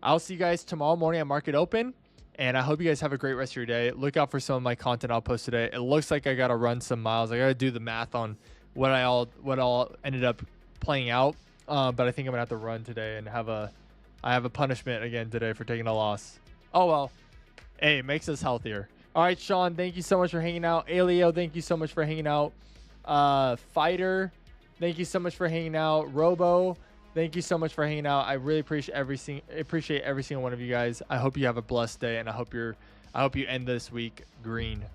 I'll see you guys tomorrow morning at market open. And I hope you guys have a great rest of your day. Look out for some of my content I'll post today. It looks like I got to run some miles. I got to do the math on what all ended up playing out, but I think I'm gonna have to run today and I have a punishment again today for taking a loss. Oh well, hey, it makes us healthier. All right, Sean, thank you so much for hanging out. Alio, thank you so much for hanging out. Fighter, thank you so much for hanging out. Robo, thank you so much for hanging out. I really appreciate every single one of you guys. I hope you have a blessed day, and I hope you end this week green.